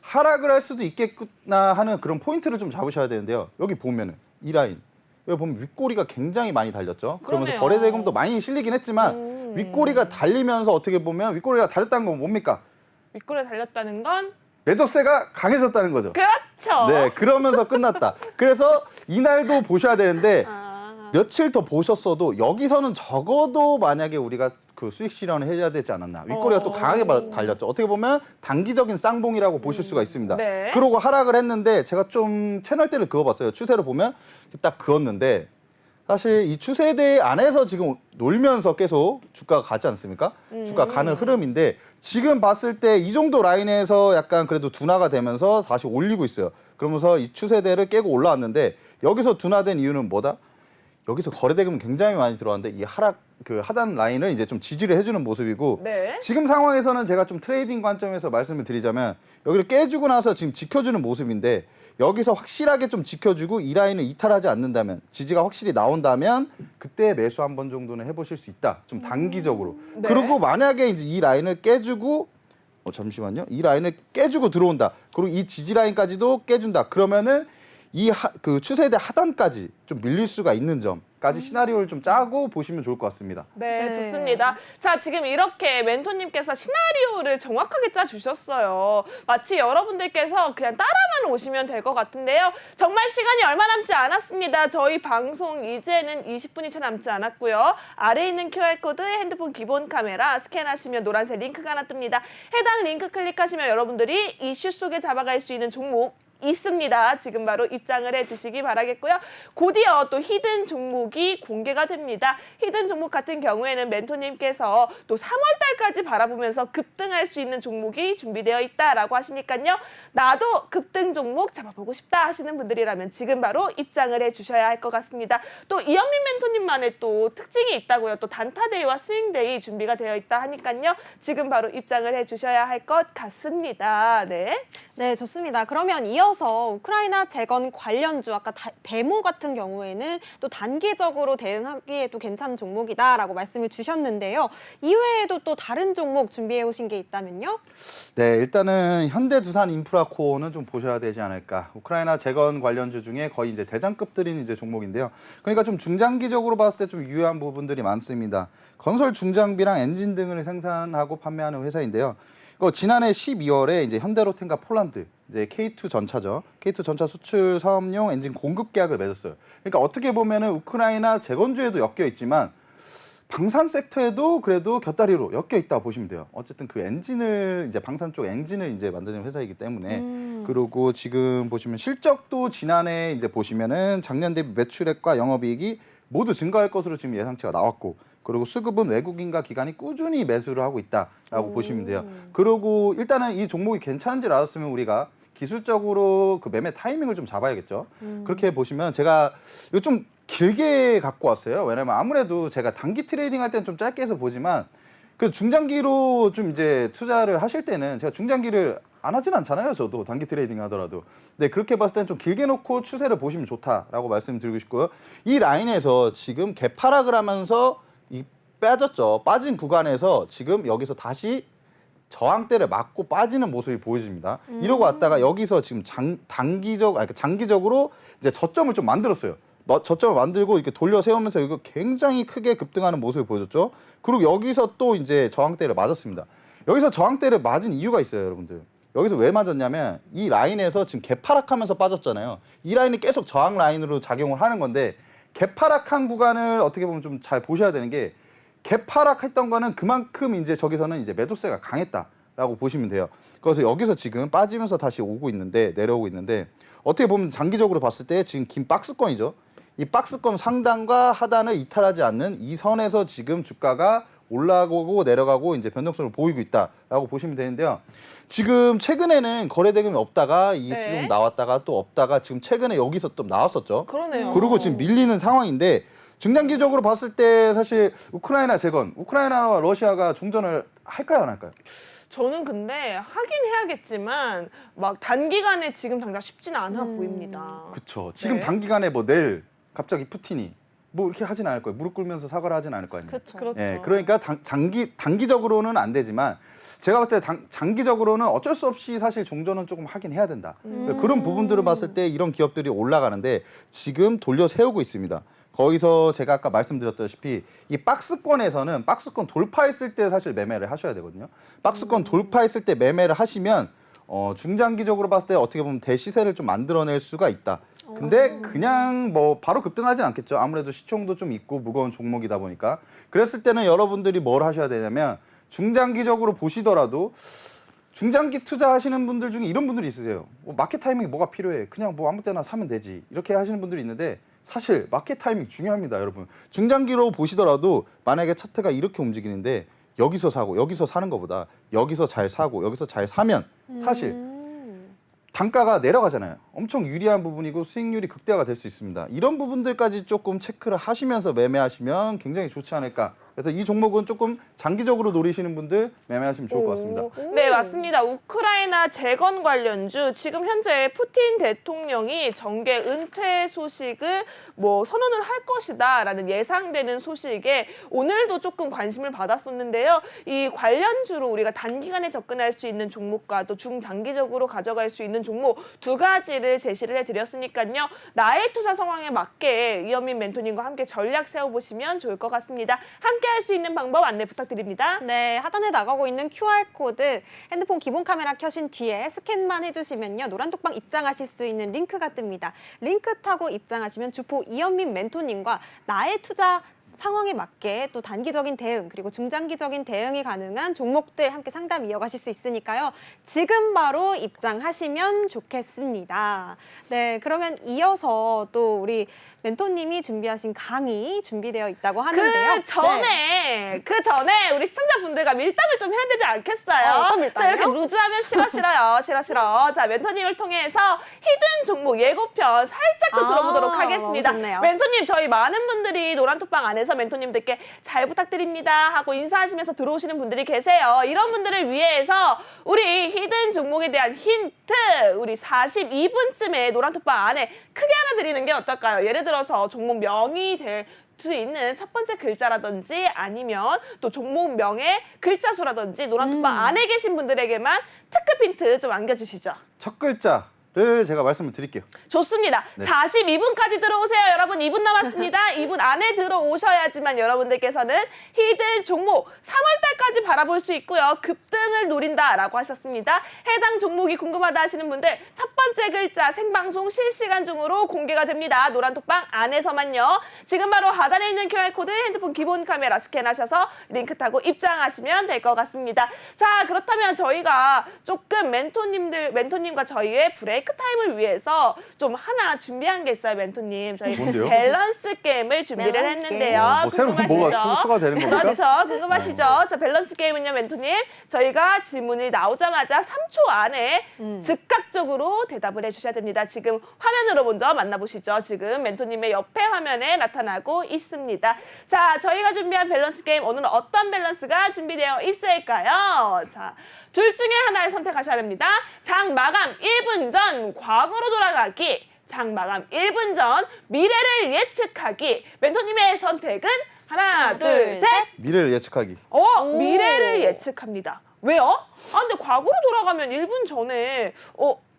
하락을 할 수도 있겠구나 하는 그런 포인트를 좀 잡으셔야 되는데요. 여기 보면은 이 라인, 여기 보면 윗꼬리가 굉장히 많이 달렸죠. 그러면서 그러네요. 거래 대금도 많이 실리긴 했지만 윗꼬리가 달리면서 어떻게 보면 윗꼬리가 달렸다는 건 뭡니까? 윗골에 달렸다는 건 매도세가 강해졌다는 거죠. 그렇죠. 네, 그러면서 끝났다. 그래서 이날도 보셔야 되는데, 며칠 더 보셨어도 여기서는 적어도 만약에 우리가 그 수익 실현을 해야 되지 않았나. 윗꼬리가 또 강하게 달렸죠. 어떻게 보면 단기적인 쌍봉이라고 보실 수가 있습니다. 네. 그러고 하락을 했는데, 제가 좀 채널대를 그어봤어요. 추세로 보면 딱 그었는데, 사실 이 추세대 안에서 지금 놀면서 계속 주가가 가지 않습니까? 주가 가는 흐름인데, 지금 봤을 때 이 정도 라인에서 약간 그래도 둔화가 되면서 다시 올리고 있어요. 그러면서 이 추세대를 깨고 올라왔는데, 여기서 둔화된 이유는 뭐다? 여기서 거래대금은 굉장히 많이 들어왔는데, 이 하단 라인을 이제 좀 지지를 해주는 모습이고, 네. 지금 상황에서는 제가 좀 트레이딩 관점에서 말씀을 드리자면, 여기를 깨주고 나서 지금 지켜주는 모습인데, 여기서 확실하게 좀 지켜주고 이 라인을 이탈하지 않는다면, 지지가 확실히 나온다면 그때 매수 한 번 정도는 해보실 수 있다. 좀 단기적으로. 네. 그리고 만약에 이제 이 라인을 깨주고, 잠시만요. 이 라인을 깨주고 들어온다. 그리고 이 지지 라인까지도 깨준다. 그러면은 그 추세대 하단까지 좀 밀릴 수가 있는 점까지 시나리오를 좀 짜고 보시면 좋을 것 같습니다. 네, 네. 좋습니다. 자, 지금 이렇게 멘토님께서 시나리오를 정확하게 짜주셨어요. 마치 여러분들께서 그냥 따라만 오시면 될 것 같은데요. 정말 시간이 얼마 남지 않았습니다. 저희 방송 이제는 20분이 채 남지 않았고요. 아래에 있는 QR코드, 핸드폰 기본 카메라 스캔하시면 노란색 링크가 하나 뜹니다. 해당 링크 클릭하시면 여러분들이 이슈 속에 잡아갈 수 있는 종목 있습니다. 지금 바로 입장을 해주시기 바라겠고요. 곧이어 또 히든 종목이 공개가 됩니다. 히든 종목 같은 경우에는 멘토님께서 또 3월달까지 바라보면서 급등할 수 있는 종목이 준비되어 있다라고 하시니까요. 나도 급등 종목 잡아보고 싶다 하시는 분들이라면 지금 바로 입장을 해주셔야 할 것 같습니다. 또 이현민 멘토님만의 또 특징이 있다고요. 또 단타데이와 스윙데이 준비가 되어 있다 하니까요. 지금 바로 입장을 해주셔야 할 것 같습니다. 네. 네, 좋습니다. 그러면 이어서 우크라이나 재건 관련주, 아까 데모 같은 경우에는 또 단기적으로 대응하기에도 괜찮은 종목이다라고 말씀을 주셨는데요. 이외에도 또 다른 종목 준비해 오신 게 있다면요? 네, 일단은 현대두산인프라코어는 좀 보셔야 되지 않을까. 우크라이나 재건 관련주 중에 거의 이제 대장급들인 이제 종목인데요. 그러니까 좀 중장기적으로 봤을 때 좀 유효한 부분들이 많습니다. 건설 중장비랑 엔진 등을 생산하고 판매하는 회사인데요. 지난해 12월에 이제 현대로템과 폴란드 이제 K2 전차죠. K2 전차 수출 사업용 엔진 공급 계약을 맺었어요. 그러니까 어떻게 보면은 우크라이나 재건주에도 엮여 있지만 방산 섹터에도 그래도 곁다리로 엮여 있다 보시면 돼요. 어쨌든 그 엔진을 이제 방산 쪽 엔진을 이제 만드는 회사이기 때문에 그리고 지금 보시면 실적도 지난해 이제 보시면은 작년 대비 매출액과 영업이익이 모두 증가할 것으로 지금 예상치가 나왔고 그리고 수급은 외국인과 기관이 꾸준히 매수를 하고 있다라고 보시면 돼요. 그리고 일단은 이 종목이 괜찮은지를 알았으면 우리가 기술적으로 그 매매 타이밍을 좀 잡아야겠죠. 그렇게 보시면 제가 이거 좀 길게 갖고 왔어요. 왜냐면 아무래도 제가 단기 트레이딩 할 때는 좀 짧게 해서 보지만 그 중장기로 좀 이제 투자를 하실 때는 제가 중장기를 안 하진 않잖아요. 저도 단기 트레이딩 하더라도. 네, 그렇게 봤을 때는 좀 길게 놓고 추세를 보시면 좋다라고 말씀드리고 싶고요. 이 라인에서 지금 개파락을 하면서 이 빠졌죠. 빠진 구간에서 지금 여기서 다시 저항대를 맞고 빠지는 모습이 보여집니다. 이러고 왔다가 여기서 지금 장기적으로 이제 저점을 좀 만들었어요. 저점을 만들고 이렇게 돌려 세우면서 이거 굉장히 크게 급등하는 모습을 보여줬죠. 그리고 여기서 또 이제 저항대를 맞았습니다. 여기서 저항대를 맞은 이유가 있어요, 여러분들. 여기서 왜 맞았냐면 이 라인에서 지금 개파락하면서 빠졌잖아요. 이 라인이 계속 저항 라인으로 작용을 하는 건데 개파락한 구간을 어떻게 보면 좀 잘 보셔야 되는 게 개파락했던 거는 그만큼 이제 저기서는 이제 매도세가 강했다라고 보시면 돼요. 그래서 여기서 지금 빠지면서 다시 오고 있는데 내려오고 있는데 어떻게 보면 장기적으로 봤을 때 지금 긴 박스권이죠. 이 박스권 상단과 하단을 이탈하지 않는 이 선에서 지금 주가가 올라가고 내려가고 이제 변동성을 보이고 있다라고 보시면 되는데요. 지금 최근에는 거래 대금이 없다가 네. 좀 나왔다가 또 없다가 지금 최근에 여기서 또 나왔었죠. 그러네요. 그리고 지금 밀리는 상황인데 중장기적으로 봤을 때 사실 우크라이나 재건, 우크라이나와 러시아가 종전을 할까요, 안 할까요? 저는 근데 하긴 해야겠지만 막 단기간에 지금 당장 쉽지는 않아 보입니다. 그렇죠. 지금 네. 단기간에 뭐 내일 갑자기 푸틴이 뭐 이렇게 하진 않을 거예요. 무릎 꿇으면서 사과를 하진 않을 거 아니에요. 그렇죠. 그렇죠. 예, 그러니까 단기적으로는 안 되지만 제가 봤을 때 장기적으로는 어쩔 수 없이 사실 종전은 조금 하긴 해야 된다. 그런 부분들을 봤을 때 이런 기업들이 올라가는데 지금 돌려 세우고 있습니다. 거기서 제가 아까 말씀드렸다시피 이 박스권에서는 박스권 돌파했을 때 사실 매매를 하셔야 되거든요. 박스권 돌파했을 때 매매를 하시면 중장기적으로 봤을 때 어떻게 보면 대시세를 좀 만들어낼 수가 있다. 근데 그냥 뭐 바로 급등하진 않겠죠. 아무래도 시총도 좀 있고 무거운 종목이다 보니까. 그랬을 때는 여러분들이 뭘 하셔야 되냐면 중장기적으로 보시더라도 중장기 투자하시는 분들 중에 이런 분들이 있으세요. 마켓 타이밍이 뭐가 필요해. 그냥 뭐 아무 때나 사면 되지. 이렇게 하시는 분들이 있는데 사실 마켓 타이밍 중요합니다, 여러분. 중장기로 보시더라도 만약에 차트가 이렇게 움직이는데 여기서 사고 여기서 사는 것보다 여기서 잘 사고 여기서 잘 사면 사실 단가가 내려가잖아요. 엄청 유리한 부분이고 수익률이 극대화가 될 수 있습니다. 이런 부분들까지 조금 체크를 하시면서 매매하시면 굉장히 좋지 않을까. 그래서 이 종목은 조금 장기적으로 노리시는 분들 매매하시면 좋을 것 같습니다. 네, 맞습니다. 우크라이나 재건 관련주 지금 현재 푸틴 대통령이 정계 은퇴 소식을 뭐 선언을 할 것이다라는 예상되는 소식에 오늘도 조금 관심을 받았었는데요. 이 관련주로 우리가 단기간에 접근할 수 있는 종목과 또 중장기적으로 가져갈 수 있는 종목 두 가지를 제시를 해드렸으니까요. 나의 투자 상황에 맞게 이현민 멘토님과 함께 전략 세워보시면 좋을 것 같습니다. 함께 할 수 있는 방법 안내 부탁드립니다. 네, 하단에 나가고 있는 QR코드 핸드폰 기본 카메라 켜신 뒤에 스캔만 해주시면요. 노란톡방 입장하실 수 있는 링크가 뜹니다. 링크 타고 입장하시면 주포 이현민 멘토님과 나의 투자 상황에 맞게 또 단기적인 대응 그리고 중장기적인 대응이 가능한 종목들 함께 상담 이어가실 수 있으니까요. 지금 바로 입장하시면 좋겠습니다. 네, 그러면 이어서 또 우리 멘토님이 준비하신 강의 준비되어 있다고 하는데요. 그 전에 우리 시청자분들과 밀당을 좀 해야 되지 않겠어요? 어떤 밀당이요? 자, 이렇게 루즈하면 싫어. 자, 멘토님을 통해서 히든 종목 예고편 살짝 더 들어보도록 하겠습니다. 너무 좋네요. 멘토님, 저희 많은 분들이 노란톡방 안에서 멘토님들께 잘 부탁드립니다 하고 인사하시면서 들어오시는 분들이 계세요. 이런 분들을 위해서 우리 히든 종목에 대한 힌트 우리 42분쯤에 노란톡방 안에 크게 하나 드리는 게 어떨까요? 예를 들어서 종목 명이 될 수 있는 첫 번째 글자라든지 아니면 또 종목명의 글자 수라든지 노란톡방 안에 계신 분들에게만 특급 힌트 좀 안겨주시죠. 첫 글자 제가 말씀을 드릴게요. 좋습니다. 네. 42분까지 들어오세요. 여러분 2분 남았습니다. 2분 안에 들어오셔야지만 여러분들께서는 히든 종목 3월달까지 바라볼 수 있고요. 급등을 노린다라고 하셨습니다. 해당 종목이 궁금하다 하시는 분들 첫 번째 글자 생방송 실시간 중으로 공개가 됩니다. 노란톡방 안에서만요. 지금 바로 하단에 있는 QR코드 핸드폰 기본 카메라 스캔하셔서 링크 타고 입장하시면 될 것 같습니다. 자, 그렇다면 저희가 조금 멘토님과 저희의 브레이크 타임을 위해서 좀 하나 준비한 게 있어요, 멘토님. 저희 뭔데요? 밸런스 게임을 준비를 밸런스 했는데요. 뭐 새로운 궁금하시죠? 뭐가 추가되는 겁니까? 그렇죠. 궁금하시죠? 자, 밸런스 게임은요, 멘토님. 저희가 질문이 나오자마자 3초 안에 즉각적으로 대답을 해주셔야 됩니다. 지금 화면으로 먼저 만나보시죠. 지금 멘토님의 옆에 화면에 나타나고 있습니다. 자, 저희가 준비한 밸런스 게임, 오늘은 어떤 밸런스가 준비되어 있을까요? 자, 둘 중에 하나를 선택하셔야 됩니다. 장 마감 1분 전 과거로 돌아가기, 장 마감 1분 전 미래를 예측하기. 멘토님의 선택은 하나, 둘, 셋. 미래를 예측하기. 오. 미래를 예측합니다. 왜요? 아, 근데 과거로 돌아가면 1분 전에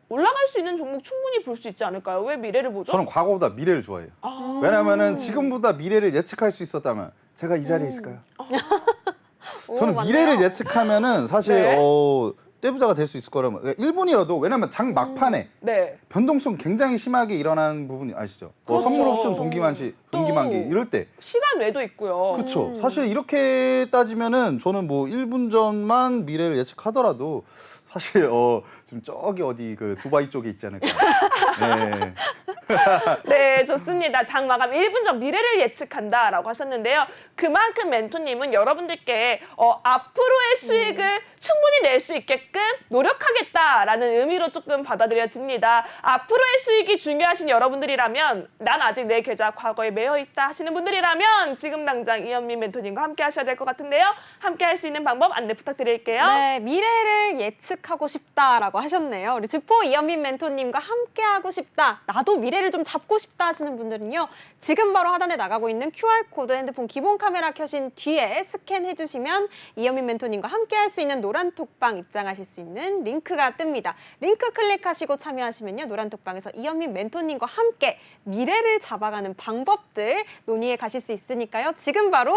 올라갈 수 있는 종목 충분히 볼 수 있지 않을까요? 왜 미래를 보죠? 저는 과거보다 미래를 좋아해요. 아, 왜냐면은 지금보다 미래를 예측할 수 있었다면 제가 이 자리에 있을까요? 저는 맞네요. 미래를 예측하면은 사실 네. 떼부자가 될 수 있을 거라면 1분이라도 왜냐면 장 막판에 네. 변동성 굉장히 심하게 일어나는 부분이 아시죠? 그렇죠. 선물 옵션 동기만기 이럴 때 시간 외도 있고요. 그렇죠. 사실 이렇게 따지면은 저는 뭐 1분 전만 미래를 예측하더라도 사실 지금 저기 어디 그 두바이 쪽에 있지 않을까. 네. 네, 좋습니다. 장 마감 1분 전 미래를 예측한다라고 하셨는데요. 그만큼 멘토님은 여러분들께 앞으로의 수익을 충분히 낼 수 있게끔 노력하겠다라는 의미로 조금 받아들여집니다. 앞으로의 수익이 중요하신 여러분들이라면 난 아직 내 계좌 과거에 매여 있다 하시는 분들이라면 지금 당장 이현민 멘토님과 함께 하셔야 될 것 같은데요. 함께 할 수 있는 방법 안내 부탁드릴게요. 네, 미래를 예측하고 싶다라고 하셨네요. 우리 주포 이현민 멘토님과 함께 하고 싶다. 나도 미래를 좀 잡고 싶다 하시는 분들은요. 지금 바로 하단에 나가고 있는 QR코드 핸드폰 기본 카메라 켜신 뒤에 스캔해 주시면 이현민 멘토님과 함께 할 수 있는 노란톡방 입장하실 수 있는 링크가 뜹니다. 링크 클릭하시고 참여하시면요. 노란톡방에서 이현민 멘토님과 함께 미래를 잡아가는 방법들 논의해 가실 수 있으니까요. 지금 바로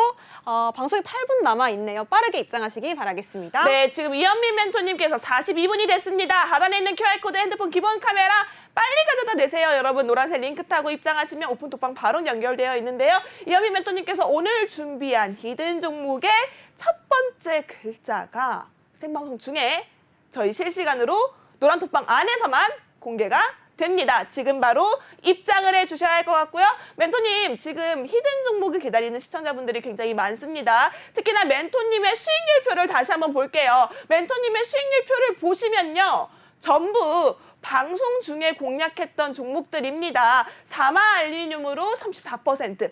방송이 8분 남아있네요. 빠르게 입장하시기 바라겠습니다. 네, 지금 이현민 멘토님께서 42분이 됐습니다. 하단에 있는 QR코드 핸드폰 기본 카메라 빨리 가져다 대세요. 여러분 노란색 링크 타고 입장하시면 오픈톡방 바로 연결되어 있는데요. 이현민 멘토님께서 오늘 준비한 히든 종목의 첫 번째 글자가 생방송 중에 저희 실시간으로 노란톡방 안에서만 공개가 됩니다. 지금 바로 입장을 해주셔야 할 것 같고요. 멘토님, 지금 히든 종목을 기다리는 시청자분들이 굉장히 많습니다. 특히나 멘토님의 수익률표를 다시 한번 볼게요. 멘토님의 수익률표를 보시면요. 전부 방송 중에 공략했던 종목들입니다. 사마 알루미늄으로 34%, 청담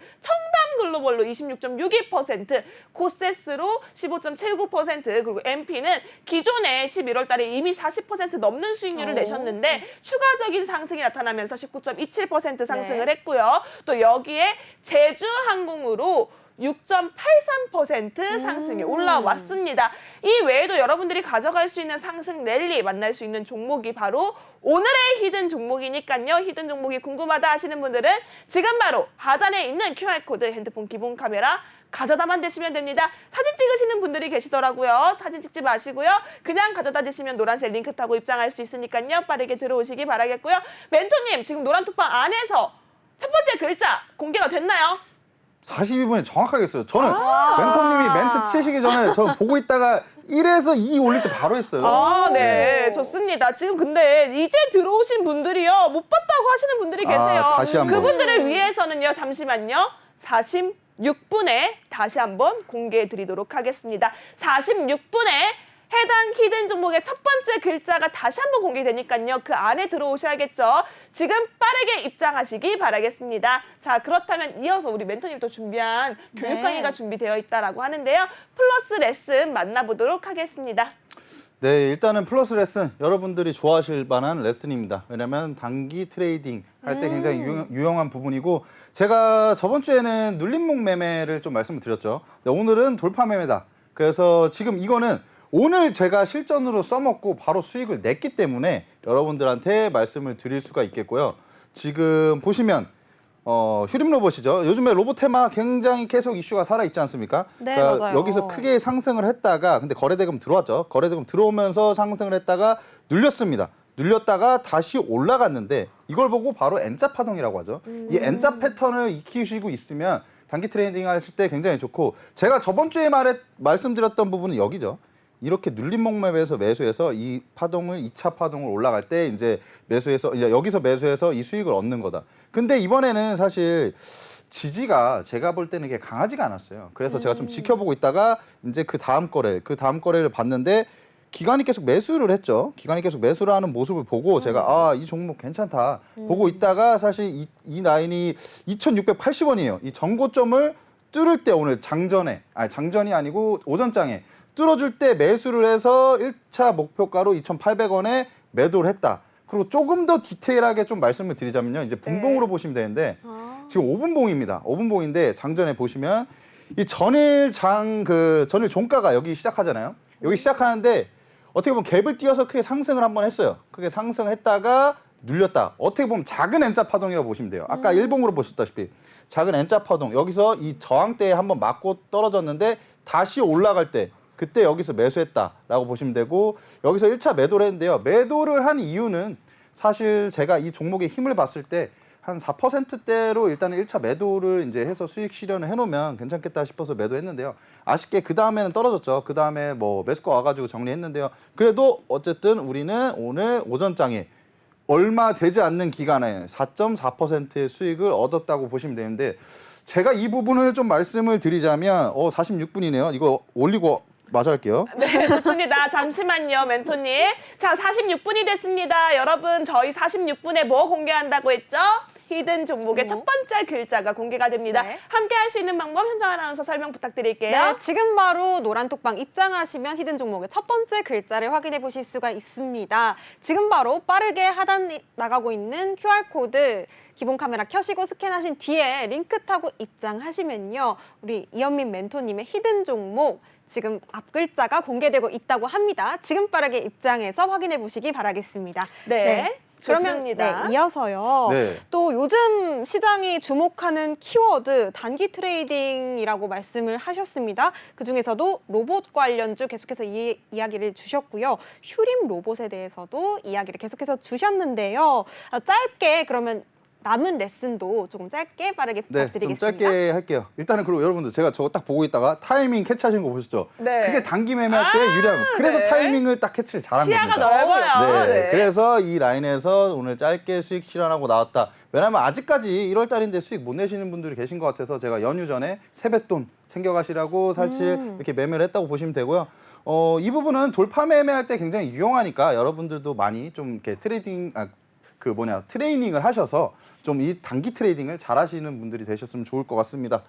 글로벌로 26.62%, 코세스로 15.79%, 그리고 MP는 기존에 11월 달에 이미 40% 넘는 수익률을 내셨는데 추가적인 상승이 나타나면서 19.27% 상승을 네. 했고요. 또 여기에 제주항공으로 6.83% 상승이 올라왔습니다. 이 외에도 여러분들이 가져갈 수 있는 상승 랠리 만날 수 있는 종목이 바로 오늘의 히든 종목이니까요. 히든 종목이 궁금하다 하시는 분들은 지금 바로 하단에 있는 QR코드 핸드폰 기본 카메라 가져다만 대시면 됩니다. 사진 찍으시는 분들이 계시더라고요. 사진 찍지 마시고요. 그냥 가져다 대시면 노란색 링크 타고 입장할 수 있으니까요. 빠르게 들어오시기 바라겠고요. 멘토님, 지금 노란톡방 안에서 첫 번째 글자 공개가 됐나요? 42분에 정확하게 했어요. 저는 멘토님이 멘트 치시기 전에 저 보고 있다가 1에서 2 올릴 때 바로 했어요. 아, 네. 좋습니다. 지금 근데 이제 들어오신 분들이요. 못 봤다고 하시는 분들이 계세요. 다시 한번. 그분들을 위해서는요. 잠시만요. 46분에 다시 한번 공개해 드리도록 하겠습니다. 46분에 해당 히든 종목의 첫 번째 글자가 다시 한번 공개되니까요. 그 안에 들어오셔야겠죠. 지금 빠르게 입장하시기 바라겠습니다. 자, 그렇다면 이어서 우리 멘토님 또 준비한 교육 네. 강의가 준비되어 있다라고 하는데요. 플러스 레슨 만나보도록 하겠습니다. 네, 일단은 플러스 레슨 여러분들이 좋아하실 만한 레슨입니다. 왜냐면 단기 트레이딩 할 때 굉장히 유용한 부분이고 제가 저번 주에는 눌림목 매매를 좀 말씀을 드렸죠. 네, 오늘은 돌파 매매다. 그래서 지금 이거는 오늘 제가 실전으로 써먹고 바로 수익을 냈기 때문에 여러분들한테 말씀을 드릴 수가 있겠고요. 지금 보시면 휴림 로봇이죠. 요즘에 로봇 테마 굉장히 계속 이슈가 살아있지 않습니까? 네, 맞아요. 여기서 크게 상승을 했다가 근데 거래대금 들어왔죠. 거래대금 들어오면서 상승을 했다가 눌렸습니다. 눌렸다가 다시 올라갔는데 이걸 보고 바로 N자 파동이라고 하죠. 이 N자 패턴을 익히시고 있으면 단기 트레이딩 하실 때 굉장히 좋고 제가 저번 주에 말씀드렸던 부분은 여기죠. 이렇게 눌린 목매에서 매수해서 이 파동을 2차 파동을 올라갈 때 이제 매수해서 이제 여기서 매수해서 이 수익을 얻는 거다. 근데 이번에는 사실 지지가 제가 볼 때는 이게 강하지가 않았어요. 그래서 제가 좀 지켜보고 있다가 이제 그 다음 거래를 봤는데 기관이 계속 매수를 했죠. 기관이 계속 매수를 하는 모습을 보고 제가 이 종목 괜찮다 보고 있다가 사실 이 라인이 2,680원이에요. 이 전고점을 뚫을 때 오늘 장전이 아니고 오전장에 뚫어줄 때 매수를 해서 1차 목표가로 2,800원에 매도를 했다. 그리고 조금 더 디테일하게 좀 말씀을 드리자면요. 이제 분봉으로 보시면 되는데 지금 5분봉입니다. 5분봉인데 장전에 보시면 이 전일 종가가 여기 시작하잖아요. 여기 시작하는데 어떻게 보면 갭을 띄어서 크게 상승을 한번 했어요. 크게 상승했다가 눌렸다. 어떻게 보면 작은 N자 파동이라고 보시면 돼요. 아까 일봉으로 보셨다시피 작은 N자 파동. 여기서 이 저항대에 한번 맞고 떨어졌는데 다시 올라갈 때 그때 여기서 매수했다라고 보시면 되고 여기서 1차 매도를 했는데요. 매도를 한 이유는 사실 제가 이 종목의 힘을 봤을 때 한 4%대로 일단은 1차 매도를 이제 해서 수익 실현을 해놓으면 괜찮겠다 싶어서 매도했는데요. 아쉽게 그 다음에는 떨어졌죠. 그 다음에 뭐 매수가 와가지고 정리했는데요. 그래도 어쨌든 우리는 오늘 오전장에 얼마 되지 않는 기간에 4.4%의 수익을 얻었다고 보시면 되는데 제가 이 부분을 좀 말씀을 드리자면 46분이네요. 이거 올리고 마저 할게요. 네, 좋습니다. 잠시만요, 멘토님. 자, 46분이 됐습니다. 여러분, 저희 46분에 뭐 공개한다고 했죠? 히든 종목의 첫 번째 글자가 공개가 됩니다. 네. 함께 할 수 있는 방법 현정 아나운서 설명 부탁드릴게요. 네, 지금 바로 노란 톡방 입장하시면 히든 종목의 첫 번째 글자를 확인해 보실 수가 있습니다. 지금 바로 빠르게 하단 나가고 있는 QR코드 기본 카메라 켜시고 스캔하신 뒤에 링크 타고 입장하시면요. 우리 이현민 멘토님의 히든 종목 지금 앞 글자가 공개되고 있다고 합니다. 지금 빠르게 입장해서 확인해 보시기 바라겠습니다. 네. 그러면 좋습니다. 이어서요. 네. 또 요즘 시장이 주목하는 키워드 단기 트레이딩이라고 말씀을 하셨습니다. 그중에서도 로봇 관련주 계속해서 이야기를 주셨고요. 휴림 로봇에 대해서도 이야기를 계속해서 주셨는데요. 짧게 그러면 남은 레슨도 조금 짧게 빠르게 네, 좀 부탁드리겠습니다. 짧게 할게요. 일단은 그리고 여러분들 제가 저거 딱 보고 있다가 타이밍 캐치하신 거 보셨죠? 네. 그게 단기 매매할 때 유리한 거. 그래서 네. 타이밍을 딱 캐치를 잘한 시야가 겁니다. 넓어요. 네, 그래서 이 라인에서 오늘 짧게 수익 실현하고 나왔다. 왜냐하면 아직까지 1월 달인데 수익 못 내시는 분들이 계신 것 같아서 제가 연휴 전에 세뱃돈 챙겨가시라고 사실 이렇게 매매를 했다고 보시면 되고요. 이 부분은 돌파 매매할 때 굉장히 유용하니까 여러분들도 많이 좀 이렇게 트레이닝을 하셔서 좀 이 단기 트레이딩을 잘 하시는 분들이 되셨으면 좋을 것 같습니다.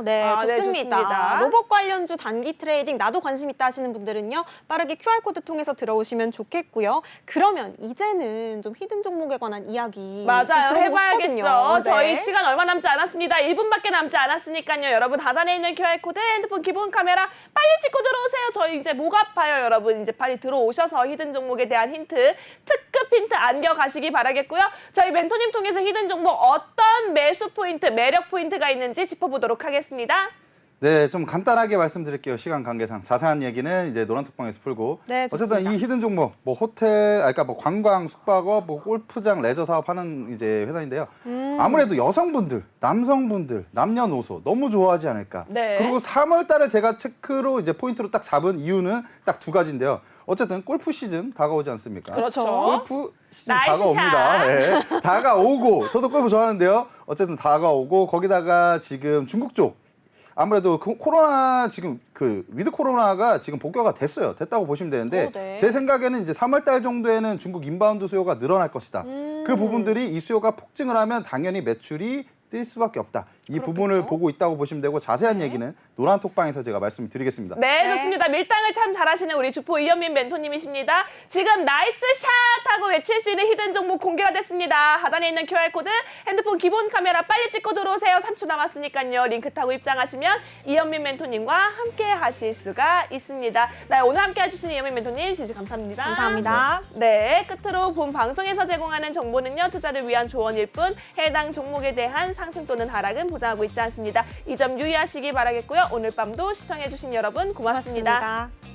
네, 네, 좋습니다. 좋습니다. 로봇 관련주 단기 트레이딩 나도 관심 있다 하시는 분들은요. 빠르게 QR코드 통해서 들어오시면 좋겠고요. 그러면 이제는 좀 히든 종목에 관한 이야기 맞아요. 좀 들어보고 해봐야겠죠. 싶거든요. 네. 저희 시간 얼마 남지 않았습니다. 1분밖에 남지 않았으니까요. 여러분 하단에 있는 QR코드, 핸드폰 기본 카메라 빨리 찍고 들어오세요. 저희 이제 목 아파요. 여러분 이제 빨리 들어오셔서 히든 종목에 대한 힌트, 특급 힌트 안겨가시기 바라겠고요. 저희 멘토님 통해서 히든 종목 어떤 매수 포인트, 매력 포인트가 있는지 짚어보도록 하겠습니다. 네, 좀 간단하게 말씀드릴게요. 시간 관계상 자세한 얘기는 이제 노란톡방에서 풀고. 네, 좋습니다. 어쨌든 이 히든 종목, 뭐 호텔, 그러니까 뭐 관광, 숙박업, 뭐 골프장, 레저 사업하는 이제 회사인데요. 아무래도 여성분들, 남성분들, 남녀노소 너무 좋아하지 않을까. 네. 그리고 3월달에 제가 체크로 이제 포인트로 딱 잡은 이유는 딱 두 가지인데요. 어쨌든 골프 시즌 다가오지 않습니까? 그렇죠. 골프 시즌 나이스 다가옵니다. 샷. 네. 다가오고 저도 골프 좋아하는데요. 어쨌든 다가오고 거기다가 지금 중국 쪽 아무래도 코로나 지금 위드 코로나가 지금 복귀가 됐다고 보시면 되는데 네. 제 생각에는 이제 3월달 정도에는 중국 인바운드 수요가 늘어날 것이다. 그 부분들이 이 수요가 폭증을 하면 당연히 매출이 뛸 수밖에 없다. 이 그렇겠죠. 부분을 보고 있다고 보시면 되고 자세한 네. 얘기는 노란 톡방에서 제가 말씀드리겠습니다. 네, 네. 좋습니다. 밀당을 참 잘하시는 우리 주포 이현민 멘토님이십니다. 지금 나이스 샷 하고 외칠 수 있는 히든 정보 공개가 됐습니다. 하단에 있는 QR코드 핸드폰 기본 카메라 빨리 찍고 들어오세요. 3초 남았으니까요. 링크 타고 입장하시면 이현민 멘토님과 함께 하실 수가 있습니다. 네, 오늘 함께 해주신 이현민 멘토님 진짜 감사합니다. 감사합니다. 네, 끝으로 본 방송에서 제공하는 정보는요, 투자를 위한 조언일 뿐 해당 종목에 대한 상승 또는 하락은 보장하고 있지 않습니다. 이 점 유의하시기 바라겠고요. 오늘 밤도 시청해주신 여러분 고맙습니다. 고맙습니다.